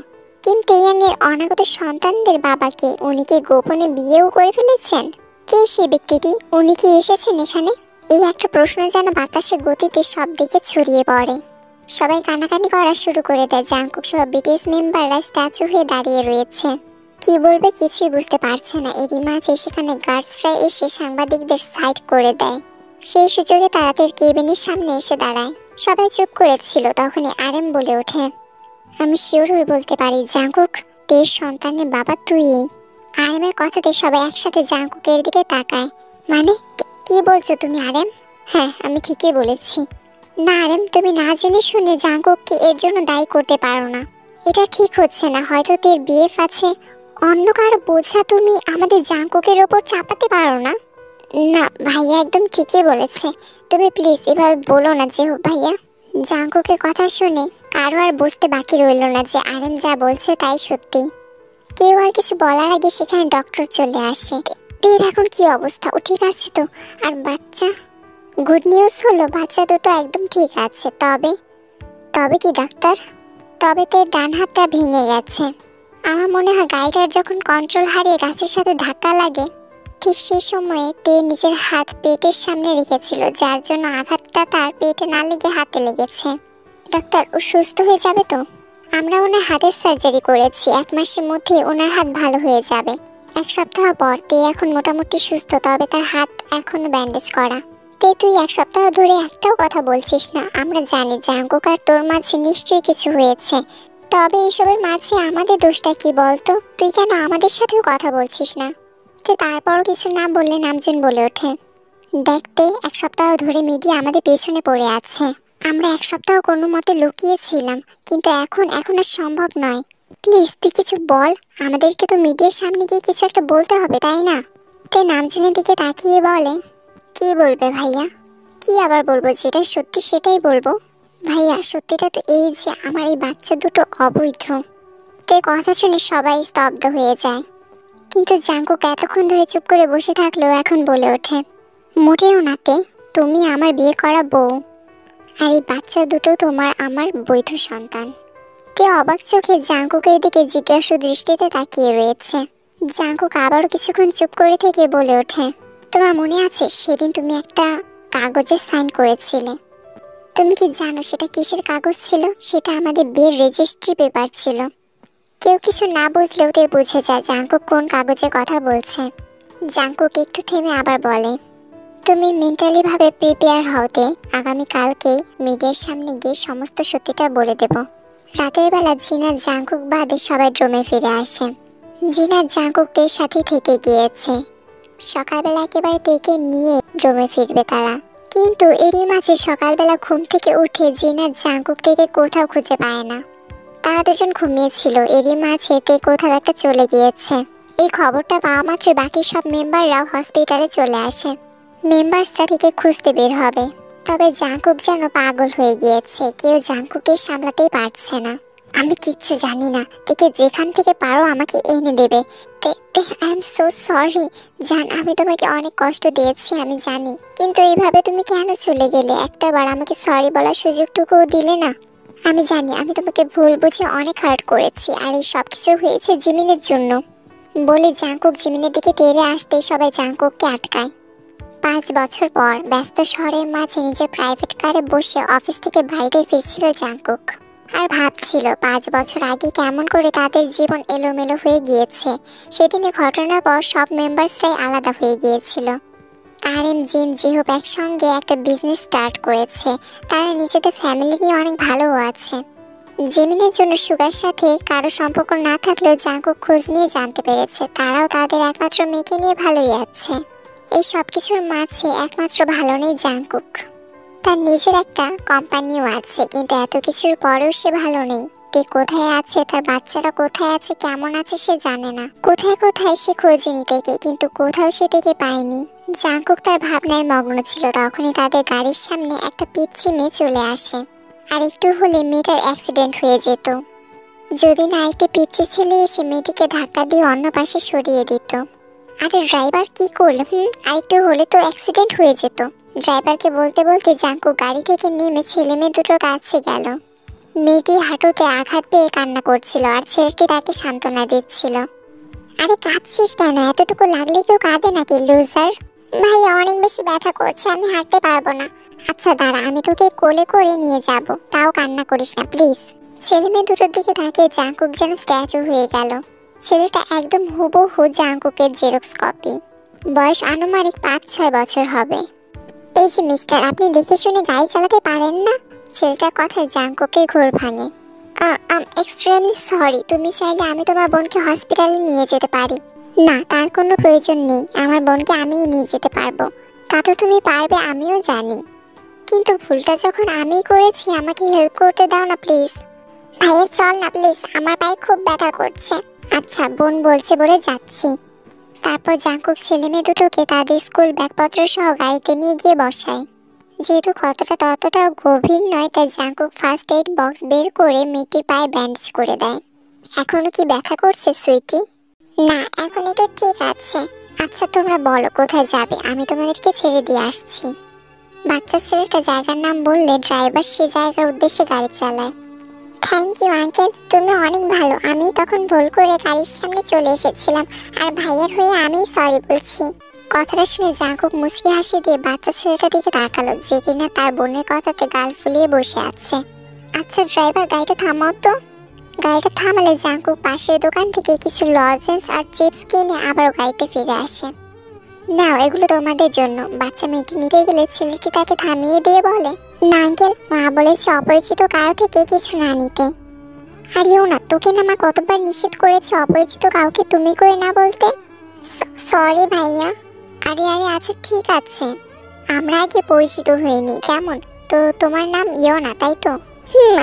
A: কিম তেইয়াং এর অনাগত সন্তানদের বাবাকে উনি কি গোপনে বিয়েও করে ফেলেছেন? কে সেই ব্যক্তিটি? উনি কি এসেছেন এখানে? এই একটা প্রশ্ন যেন বাতাসে গতিতে সব দিকে ছড়িয়ে পড়ে। সবাই কানাকানি করা শুরু করে দেয়। জাংকুক সহ বিটিএস মেম্বাররা স্ট্যাচু হয়ে দাঁড়িয়ে রয়েছে, কি বলবে কিছুই বুঝতে পারছে না। এরই মাঝে সেখানে গার্ডসরা এসে সাংবাদিকদের সাইড করে দেয়। সেই সুযোগে তারা তার কেবিনের সামনে এসে দাঁড়ায়। সবাই চুপ করেছিল, তখনই আরএম বলে ওঠে, আমি শিওর হয়ে বলতে পারি জাংকুক, তের সন্তানের বাবা তুই। আরএমের কথাতে সবাই একসাথে জাংকুকের দিকে তাকায়। মানে কি বলছো তুমি আরএম? হ্যাঁ আমি ঠিকই বলেছি। না আরএম, তুমি না জেনে শুনে জাংকুককে এর জন্য দায়ী করতে পারো না। এটা ঠিক হচ্ছে না। হয়তো তের বিএফ আছে, অন্য কারো বোঝা তুমি আমাদের জাংকুকের ওপর চাপাতে পারো না। না ভাইয়া একদম ঠিকই বলেছে, তুমি প্লিজ এভাবে বলো না যে ভাইয়া। জাংকুকের কথা শুনে কারো আর বুঝতে বাকি রইল না যে আরএম যা বলছে তাই সত্যি। কেউ আর কিছু বলার আগে সেখানে ডক্টর চলে আসে। তের এখন কি অবস্থা, ও ঠিক আছে তো? আর বাচ্চা? গুড নিউজ হলো বাচ্চা দুটো একদম ঠিক আছে। তবে তবে কি ডাক্তার? তবে তের ডান হাতটা ভেঙে গেছে। আমার মনে হয় গাড়িটার যখন কন্ট্রোল হারিয়ে গাছের সাথে ধাক্কা লাগে ঠিক সেই সময়ে তে নিজের হাত পেটের সামনে রেখেছিল, যার জন্য আঘাতটা তার পেটে না লেগে হাতে লেগেছে। ডাক্তার, ও সুস্থ হয়ে যাবে তো? আমরা ওনার হাতের সার্জারি করেছি, 1 মাসের মধ্যেই ওনার হাত ভালো হয়ে যাবে। 1 সপ্তাহ পর তে এখন মোটামুটি সুস্থ, তবে তার হাত এখনো ব্যান্ডেজ করা। তে তুই 1 সপ্তাহ ধরে একটাও কথা বলছিস না। আমরা জানি জাংকুক আর তোর মাঝে নিশ্চয়ই কিছু হয়েছে, তবে এসবের মাঝে আমাদের দোষটা কি বলতো? তুই কেন আমাদের সাথেও কথা বলছিস না? তে তারপরও কিছু না বললে নামজুন বলে ওঠে, দেখতে 1 সপ্তাহ ধরে মিডিয়া আমাদের পেছনে পড়ে আছে। আমরা 1 সপ্তাহ কোনো মতে লুকিয়েছিলাম, কিন্তু এখন আর সম্ভব নয়। প্লিজ তুই কিছু বল, আমাদেরকে তো মিডিয়ার সামনে গিয়ে কিছু একটা বলতে হবে তাই না? তে নামজুনের দিকে তাকিয়ে বলে, কি বলবে ভাইয়া? কি আবার বলবো, যেটা সত্যি সেটাই বলবো। ভাইয়া সত্যিটা তো এই যে আমার এই বাচ্চা দুটো অবৈধ। তে কথা শুনে সবাই স্তব্ধ হয়ে যায়, কিন্তু জাংকুক এতক্ষণ ধরে চুপ করে বসে থাকলেও এখন বলে ওঠে, মোটেও না তে, তুমি আমার বিয়ে করা বউ, আর এই বাচ্চা দুটো তোমার আমার বৈধ সন্তান। তে অবাক চোখে জাংকুকের দিকে জিজ্ঞাসু দৃষ্টিতে তাকিয়ে রয়েছে। জাংকুক আবারও কিছুক্ষণ চুপ করে থেকে বলে ওঠে, তোমার মনে আছে সেদিন তুমি একটা কাগজে সাইন করেছিলে? তুমি কি জানো সেটা কিসের কাগজ ছিল? সেটা আমাদের বিয়ের রেজিস্ট্রি পেপার ছিল। কেউ কিছু না বুঝলেও তে বুঝে যায় জাংকুক কোন কাগজের কথা বলছে। জাংকুক একটু থেমে আবার বলে, তুমি মেন্টালি ভাবে প্রিপেয়ার হওতে, আগামীকালকেই মিডিয়ার সামনে গিয়ে সমস্ত সত্যিটা বলে দেব। রাতের বেলা জিনা জাংকুক বাদে সবাই ড্রোমে ফিরে আসে। জিনা জাংকুকদের সাথে থেকে গিয়েছে। সকালবেলা একেবারে তেকে নিয়ে ড্রোমে ফিরবে তারা। কিন্তু এরই মাঝে সকালবেলা ঘুম থেকে উঠে জিনা জাংকুক থেকে কোথাও খুঁজে পায় না। তারা দুজন ঘুমিয়েছিল, এরই মাঝে তে কোথাও একটা চলে গিয়েছে। এই খবরটা পাওয়া মাত্র বাকি সব মেম্বাররাও হসপিটালে চলে আসে। মেম্বার্সরা থেকে খুঁজতে বের হবে, তবে জাংকুক যেন পাগল হয়ে গিয়েছে। কেউ জাংকুককে সামলাতেই পারছে না। আমি কিচ্ছু জানি না, থেকে যেখান থেকে পারো আমাকে এনে দেবে। আই এম সো সরি জান, আমি তোমাকে অনেক কষ্ট দিয়েছি আমি জানি, কিন্তু এইভাবে তুমি কেন চলে গেলে? একটাবার আমাকে সরি বলার সুযোগটুকুও দিলে না। আমি জানি আমি তোমাকে ভুল বুঝে অনেক হার্ট করেছি, আর এই সব কিছু হয়েছে জিমিনের জন্য। বলে জাংকুক জিমিনের দিকে তেড়ে আসতেই সবাই জাংকুককে আটকায়। 5 বছর পর ব্যস্ত শহরের মাঝে নিজের প্রাইভেট কারে বসে অফিস থেকে বাড়িতে ফিরছিল জাংকুক। আর ভাবছিল 5 বছর আগে কেমন করে তাদের জীবন এলোমেলো হয়ে গিয়েছে। সেদিনে ঘটনার পর সব মেম্বার্সরাই আলাদা হয়ে গিয়েছিল। আরএম, জিন, জিহুপ একসঙ্গে একটা বিজনেস স্টার্ট করেছে। তারা নিজেদের ফ্যামিলি নিয়ে অনেক ভালোও আছে। জিমিনের জন্য সুগার সাথে কারো সম্পর্ক না থাকলেও জাংকুক খোঁজ নিয়ে জানতে পেরেছে তারাও তাদের একমাত্র মেয়েকে নিয়ে ভালোই আছে। এই সব কিছুর মাঝে একমাত্র ভালো নেই জাংকুক। তার নিজের একটা কোম্পানিও আছে, কিন্তু এত কিছুর পরেও সে ভালো নেই। তে কোথায় আছে, তার বাচ্চারা কোথায় আছে, কেমন আছে সে জানে না। কোথায় কোথায় সে খোঁজেনি থেকে, কিন্তু কোথাও সে থেকে পায়নি। জাংকুক তার ভাবনায় মগ্ন ছিল, তখনই তাদের গাড়ির সামনে একটা পিচ্চি মেয়ে চলে আসে। আর একটু হলে মেয়েটার অ্যাক্সিডেন্ট হয়ে যেত, যদি না একটি পিচ্চি ছেলে এসে মেয়েটিকে ধাক্কা দিয়ে অন্য পাশে সরিয়ে দিত। আরে ড্রাইভার কি করল? আর একটু হলে তো অ্যাক্সিডেন্ট হয়ে যেত। ড্রাইভারকে বলতে বলতে জাংকুক গাড়ি থেকে নেমে ছেলে মেয়ে দুটোর কাছে গেল। মেয়েটি হাঁটুতে আঘাত পেয়ে কান্না করছিল, আর ছেলেটি তাকে সান্ত্বনা দিচ্ছিল। আরে কাঁদছিস কেন? এতটুকু লাগলে কেউ কাঁদে নাকি লুজার? ভাইয়া অনেক বেশি ব্যথা করছে, আমি হাঁটতে পারবো না। আচ্ছা দাঁড়া, আমি তোকে কোলে করে নিয়ে যাব, তাও কান্না করিস না প্লিজ। ছেলে মেয়ে দুটোর দিকে তাকিয়ে জাংকুক যেন স্ট্যাচু হয়ে গেল। ছেলেটা একদম হুবহু জাংকুকের জেরক্স কপি। বয়স আনুমানিক 5-6 বছর হবে। এই যে মিস্টার, আপনি দেখে শুনে গাড়ি চালাতে পারেন না? ছেলেটার কথায় জাংকুকের ঘোর ভাঙে। এক্সট্রিমলি সরি, তুমি চাইলে আমি তোমার বোনকে হসপিটালে নিয়ে যেতে পারি। না, তার কোনো প্রয়োজন নেই, আমার বোনকে আমিই নিয়ে যেতে পারবো। তা তো তুমি পারবে, আমিও জানি, কিন্তু ভুলটা যখন আমিই করেছি আমাকে হেল্প করতে দাও না প্লিজ। ভাইয়া চল না প্লিজ, আমার পায়ে খুব ব্যথা করছে। আচ্ছা, বোন বলছে বলে যাচ্ছি। তারপর জাংকুক ছেলে মেয়ে দুটোকে তাদের স্কুল ব্যাগপত্র সহ গাড়িতে নিয়ে গিয়ে বসায়। যেহেতু ক্ষতটা ততটাও গভীর নয়, তাই জাংকুক ফার্স্ট এইড বক্স বের করে মেয়েটির পায়ে ব্যান্ডেজ করে দেয়। এখনো কি ব্যথা করছে সুইটি? না, এখন একটু ঠিক আছে। আচ্ছা তোমরা বলো কোথায় যাবে, আমি তোমাদেরকে ছেড়ে দিয়ে আসছি। বাচ্চা ছেলেটা জায়গার নাম বললে ড্রাইভার সে জায়গার উদ্দেশ্যে গাড়ি চালায়। থ্যাংক ইউ আঙ্কেল, তুমি অনেক ভালো। আমি তখন ভুল করে গাড়ির সামনে চলে এসেছিলাম, আর ভাইয়ার হয়ে আমি সরি বলছি। কথাটা শুনে জাংকুক মুচকি হাসি দিয়ে বাচ্চা ছেলেটার দিকে তাকালো, যে কিনা তার বোনের কথাতে গাল ফুলিয়ে বসে আছে। আচ্ছা ড্রাইভার, গাড়িটা থামাও তো। গাড়িটা থামালে জাংকুক পাশের দোকান থেকে কিছু লজেন্স আর চিপস কিনে আবারও গাড়িতে ফিরে আসে। নাও, এগুলো তোমাদের জন্য। বাচ্চা মেয়েটি নিতে গেলে ছেলেটি তাকে থামিয়ে দিয়ে বলে, না আঙ্কেল, মা বলেছে অপরিচিত কারো থেকে কিছু না নিতে। আরেও না, তোকে না মা কতবার নিষেধ করেছে অপরিচিত কাউকে তুমি করে না বলতে। সরি ভাইয়া। আরে আরে আচ্ছা ঠিক আছে, আমরা আগে পরিচিত হইনি কেমন? তো তোমার নাম ইয়োনা তাই তো?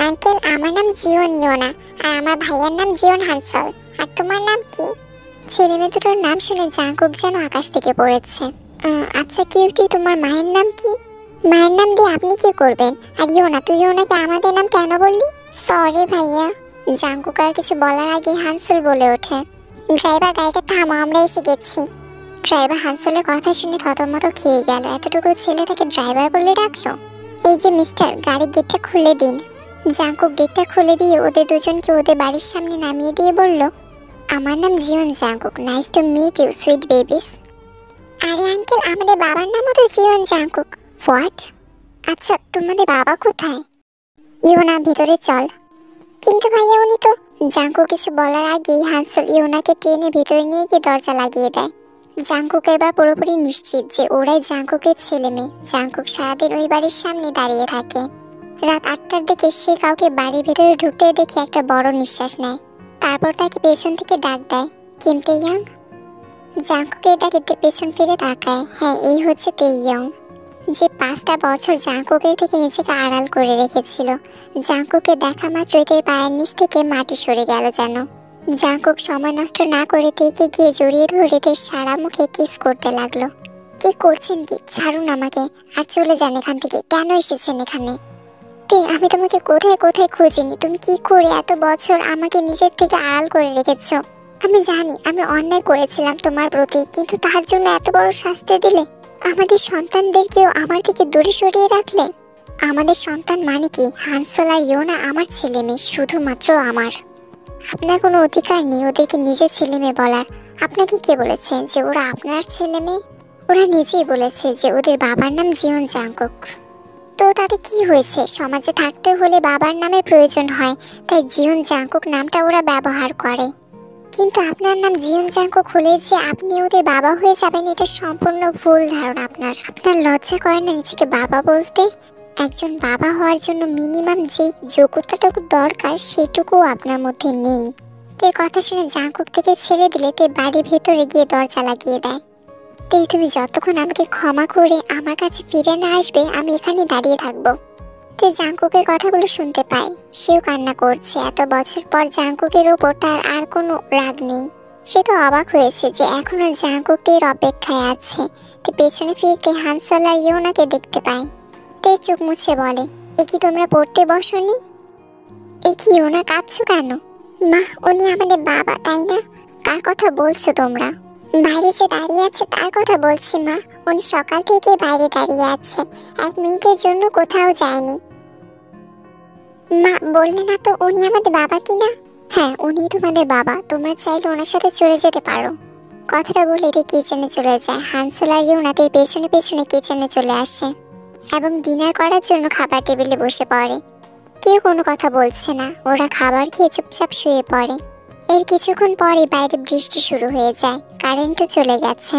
A: আঙ্কেল, আমার নাম জিওন ইয়োনা, আর আমার ভাইয়ার নাম জিওন হানসল। আর তোমার নাম কি? ছেলে মেয়ে দুটোর নাম শুনে জাংকুক যেন আকাশ থেকে পড়েছে। আচ্ছা কিউটি, তোমার মায়ের নাম কি? মায়ের নাম দিয়ে আপনি কি করবেন? আর ইয়োনা, তুই ইয়োনাকে আমাদের নাম কেন বললি? সরি ভাইয়া। জাংকুক আর কিছু বলার আগে হানসল বলে ওঠে, ড্রাইভার গাড়িটা থামা, আমরা এসে গেছি। ড্রাইভার হানসলের কথা শুনে থতমত খেয়ে গেল। এতটুকু ছেলে তাকে ড্রাইভার বলে ডাকলো। এই যে মিস্টার, গাড়ির গেটটা খুলে দিন। জাংকুক গেটটা খুলে দিয়ে ওদের দুজনকে ওদের বাড়ির সামনে নামিয়ে দিয়ে বলল, আমার নাম Jeon Jungkook, nice to meet you sweet babies. আরে আঙ্কেল, আমাদের বাবার নামও তো জিওন জাংকুক। হোয়াট? আচ্ছা তোমাদের বাবা কোথায়? ইয়োনা, ভিতরে চল। কিন্তু ভাইয়া উনি তো। জাংকুক কিছু বলার আগেই হানসল ইয়োনাকে টেনে ভিতরে নিয়ে গিয়ে দরজা লাগিয়ে দেয়। জাংকুক এবার পুরোপুরি নিশ্চিত যে ওরাই জাংকুকের ছেলে মেয়ে। জাংকুক সারাদিন ওই বাড়ির সামনে দাঁড়িয়ে থাকে। রাত 8টার দিকে সে কাউকে বাড়ির ভেতরে ঢুকতে দেখে একটা বড় নিঃশ্বাস নেয়। তারপর তাকে পেছন থেকে ডাক দেয়, কিম তেইয়ং। জাংকুকের ডাকে পেছন ফিরে তাকায়। হ্যাঁ, এই হচ্ছে তেইয়ং, যে 5টা বছর জাংকুকের থেকে নিজেকে আড়াল করে রেখেছিল। জাংকুকে দেখা মাত্রই তার পায়ের নিচ থেকে মাটি সরে গেল যেন। জাংকুক সময় নষ্ট না করে তেইকে গিয়ে জড়িয়ে ধরে তার সারা মুখে কিস করতে লাগলো। কি করছেন কি? ছাড়ুন আমাকে আর চলে যান এখান থেকে। কেন এসেছেন এখানে? তে, আমি তোমাকে কোথায় কোথায় খুঁজিনি। তুমি কি করে এত বছর আমাকে নিজের থেকে আড়াল করে রেখেছো? আমি জানি আমি অন্যায় করেছিলাম তোমার প্রতি, কিন্তু তার জন্য এত বড় শাস্তি দিলে। আমাদের সন্তানদেরকেও আমার থেকে দূরে সরিয়ে রাখলে। আমাদের সন্তান মানে কি? হানসল আর ইয়োনা আমার ছেলে মেয়ে, শুধুমাত্র আমার। আপনার কোনো অধিকার নেই ওদেরকে নিজের ছেলে মেয়ে বলার। আপনাকে কে বলেছেন যে ওরা আপনার ছেলে মেয়ে? ওরা নিজেই বলেছে যে ওদের বাবার নাম জিওন জাংকুক। তো তাতে কি হয়েছে? সমাজে থাকতে হলে বাবার নামের প্রয়োজন হয়, তাই জিওন জাংকুক নামটা ওরা ব্যবহার করে। কিন্তু আপনার নাম জিওন জাংকুক হলে যে আপনি ওদের বাবা হয়ে যাবেন, এটা সম্পূর্ণ ভুল ধারণা আপনার। আপনার লজ্জা করে না নিজেকে বাবা বলতে? একজন বাবা হওয়ার জন্য মিনিমাম যে যোগ্যতাটুকু দরকার সেটুকু আপনার মধ্যে নেই। তে কথা শুনে জাংকুক থেকে ছেড়ে দিলে তে বাড়ির ভেতরে গিয়ে দরজা লাগিয়ে দেয়। তাই তুমি যতক্ষণ আমাকে ক্ষমা করে আমার কাছে ফিরে না আসবে আমি এখানে দাঁড়িয়ে থাকবো। তে জাংকুকের কথাগুলো শুনতে পায়, সেও কান্না করছে। এত বছর পর জাংকুকের উপর তার আর কোনো রাগ নেই। সে তো অবাক হয়েছে যে এখনো জাংকুকের অপেক্ষায় আছে। তে পেছনে ফিরতে হানসল আর ইয়োনাকে দেখতে পায়। তে চোখ মুছে বলে, এ কি তোমরা পড়তে বসনি? এ কি ইয়োনা, কাঁদছো কেন? মা, উনি আমাদের বাবা, তাই না? কার কথা বলছো তোমরা? বাইরে যে দাঁড়িয়ে আছে তার কথা বলছি মা। উনি সকাল থেকে বাইরে দাঁড়িয়ে আছে, 1 মিনিটের জন্য কোথাও যায়নি। মা, বললে না তো উনি আমাদের বাবা কিনা? হ্যাঁ, উনি তোমাদের বাবা। তোমরা চাইলে ওনার সাথে চলে যেতে পারো। কথাটা বলে রে কিচেনে চলে যায়। হানসল আর ইয়োনাদের পেছনে পেছনে কিচেনে চলে আসে এবং ডিনার করার জন্য খাবার টেবিলে বসে পড়ে। কেউ কোনো কথা বলছে না, ওরা খাবার খেয়ে চুপচাপ শুয়ে পড়ে। এর কিছুক্ষণ পরে বাইরে বৃষ্টি শুরু হয়ে যায়, কারেন্টও চলে গেছে।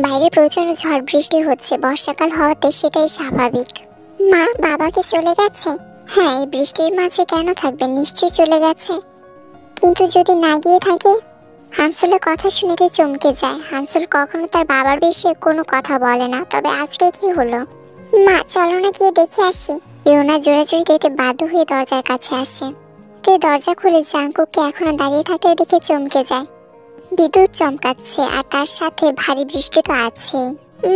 A: বাইরে প্রচন্ড ঝড় বৃষ্টি হচ্ছে, বর্ষাকাল হওয়াতে সেটাই স্বাভাবিক। মা, বাবা কি চলে গেছে? হ্যাঁ, এই বৃষ্টির মাঝে কেন থাকবে, নিশ্চয়ই চলে গেছে। কিন্তু যদি না গিয়ে থাকে? হানসলের কথা শুনেতে চমকে যায়। হানসল কখনো তার বাবার বিষয়ে কোনো কথা বলে না, তবে আজকে কি হলো? মা, চলো না গিয়ে দেখে আসি। ইয়োনা জোরাজুরি দিতে বাধ্য হয়ে দরজার কাছে আসে। তে দরজা খুলে জাংকুককে এখনো দাঁড়িয়ে থাকতে দেখে চমকে যায়। বিদ্যুৎ চমকাচ্ছে আর তার সাথে ভারী বৃষ্টি তো আছে।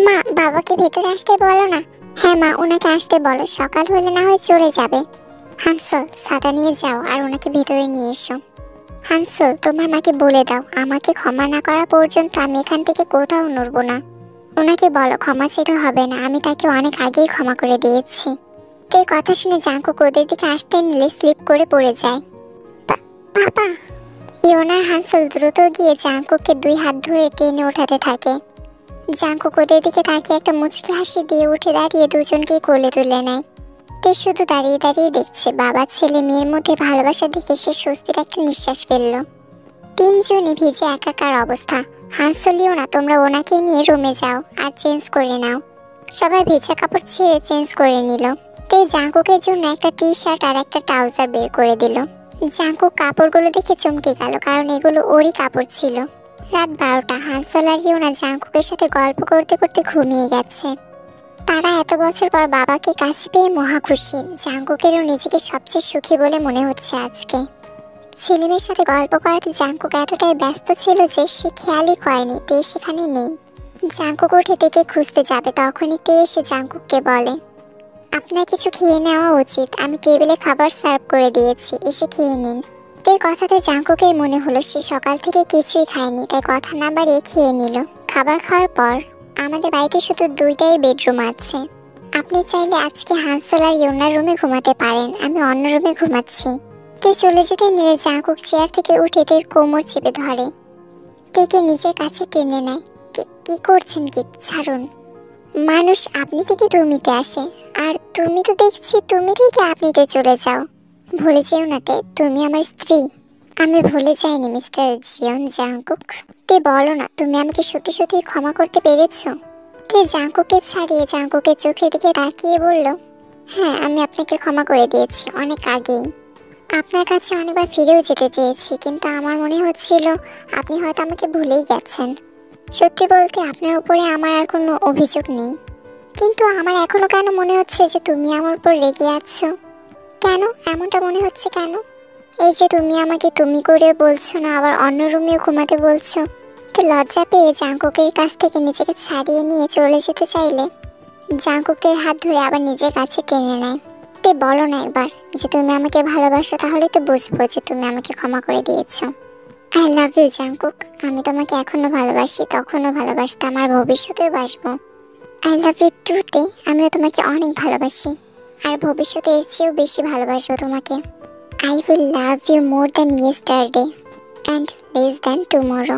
A: মা, বাবাকে ভেতরে আসতে বলো না। হ্যাঁ মা, ওনাকে আসতে বলো, সকাল হলে না হয় চলে যাবে। হানসল, ছাতা নিয়ে যাও আর ওনাকে ভেতরে নিয়ে এসো। হানসল, তোমার মাকে বলে দাও আমাকে ক্ষমা না করা পর্যন্ত আমি এখান থেকে কোথাও নড়বো না। ওনাকে বলো ক্ষমা চেতে হবে না, আমি তাকে অনেক আগেই ক্ষমা করে দিয়েছি। এই কথা শুনে জাংকুক ওদের দিকে আসতে নিলে স্লিপ করে পড়ে যায়। বাবা! ইয়োনা আর হানসল দ্রুত গিয়ে জাংকুককে 2 হাত ধরে টেনে ওঠাতে থাকে। জাংকুক ওদের দিকে তাকিয়ে একটা মুচকি হাসি দিয়ে উঠে দাঁড়িয়ে দুজনকেই কোলে তুলে নেয়। তে শুধু দাঁড়িয়ে দাঁড়িয়ে দেখছে। বাবা ছেলে মেয়ের মধ্যে ভালোবাসা দেখে সে স্বস্তির একটা নিঃশ্বাস ফেলল। 3 জনই ভিজে একাকার অবস্থা। হানসল, ইয়োনা, তোমরা ওনাকে নিয়ে রুমে যাও আর চেঞ্জ করে নাও। সবাই ভেজা কাপড় ছেড়ে চেঞ্জ করে নিল। তে জাংকুকের জন্য একটা টি শার্ট আর একটা ট্রাউজার বের করে দিল। জাংকুক কাপড়গুলো দেখে চমকে গেল, কারণ এগুলো ওরই কাপড় ছিল। রাত 12টা। হানসল আর ইয়োনা জাংকুকের সাথে গল্প করতে করতে ঘুমিয়ে গেছে। তারা এত বছর পর বাবাকে কাছে পেয়ে মহা খুশি। জাংকুকেরও নিজেকে সবচেয়ে সুখী বলে মনে হচ্ছে আজকে। ছেলেমেয়ের সাথে গল্প করাতে জাংকুক এতটাই ব্যস্ত ছিল যে সে খেয়ালই করেনি তে সেখানে নেই। জাংকুক উঠে তেকে খুঁজতে যাবে, তখনই তে এসে জাংকুককে বলে, আপনার কিছু খেয়ে নেওয়া উচিত, আমি টেবিলে খাবার সার্ভ করে দিয়েছি, এসে খেয়ে নিন। তের কথাতে জাংকুকের মনে হলো সে সকাল থেকে কিছুই খায়নি, তাই কথা না বাড়িয়ে খেয়ে নিল। খাবার খাওয়ার পর, আমাদের বাড়িতে শুধু 2টাই বেডরুম আছে। আপনি চাইলে আজকে হানসল আর ইয়োনার রুমে ঘুমাতে পারেন, আমি অন্য রুমে ঘুমাচ্ছি। তে চলে যেতে নিলে জাংকুক চেয়ার থেকে উঠে তের কোমর চেপে ধরে। তেকে নিজের কাছে টেনে নেয়। কি করছেন, কি ছাড়ুন। মানুষ আপনি থেকে তুমিতে আসে, আর তুমি তো দেখছি তুমি থেকে আপনিতে চলে যাও। ভুলে যেও না তে, তুমি আমার স্ত্রী। আমি ভুলে যাইনি মিস্টার জিওন জাংকুক। তে বলো না, তুমি আমাকে সত্যি সত্যি ক্ষমা করতে পেরেছো? তে জাংকুককে ছাড়িয়ে জাংকুকের চোখের দিকে তাকিয়ে বলল, হ্যাঁ, আমি আপনাকে ক্ষমা করে দিয়েছি অনেক আগেই। আপনার কাছে অনেকবার ফিরেও যেতে চেয়েছি, কিন্তু আমার মনে হচ্ছিল আপনি হয়তো আমাকে ভুলেই গেছেন। সত্যি বলতে আপনার উপরে আমার আর কোনো অভিযোগ নেই, কিন্তু আমার এখনো কেন মনে হচ্ছে যে তুমি আমার উপর রেগে আছো। কেন এমনটা মনে হচ্ছে কেন? এই যে তুমি আমাকে তুমি করে বলছো না, আবার অন্য রুমেও ঘুমাতে বলছো। তো লজ্জা পেয়ে জাংকুকের কাছ থেকে নিজেকে ছাড়িয়ে নিয়ে চলে যেতে চাইলে জাংকুকের হাত ধরে আবার নিজের কাছে টেনে নেয়। তে বলো না একবার যে তুমি আমাকে ভালোবাসো, তাহলে তো বুঝবো যে তুমি আমাকে ক্ষমা করে দিয়েছো। আই লাভ ইউ জাংকুক, আমি তোমাকে এখনো ভালোবাসি, তখনও ভালোবাসতাম, আর ভবিষ্যতেও বাসবো। আই লাভ ইউ টু তে, আমিও তোমাকে অনেক ভালোবাসি। আর ভবিষ্যতে এর চেয়েও বেশি ভালোবাসবো তোমাকে। I will love you more than yesterday and less than tomorrow.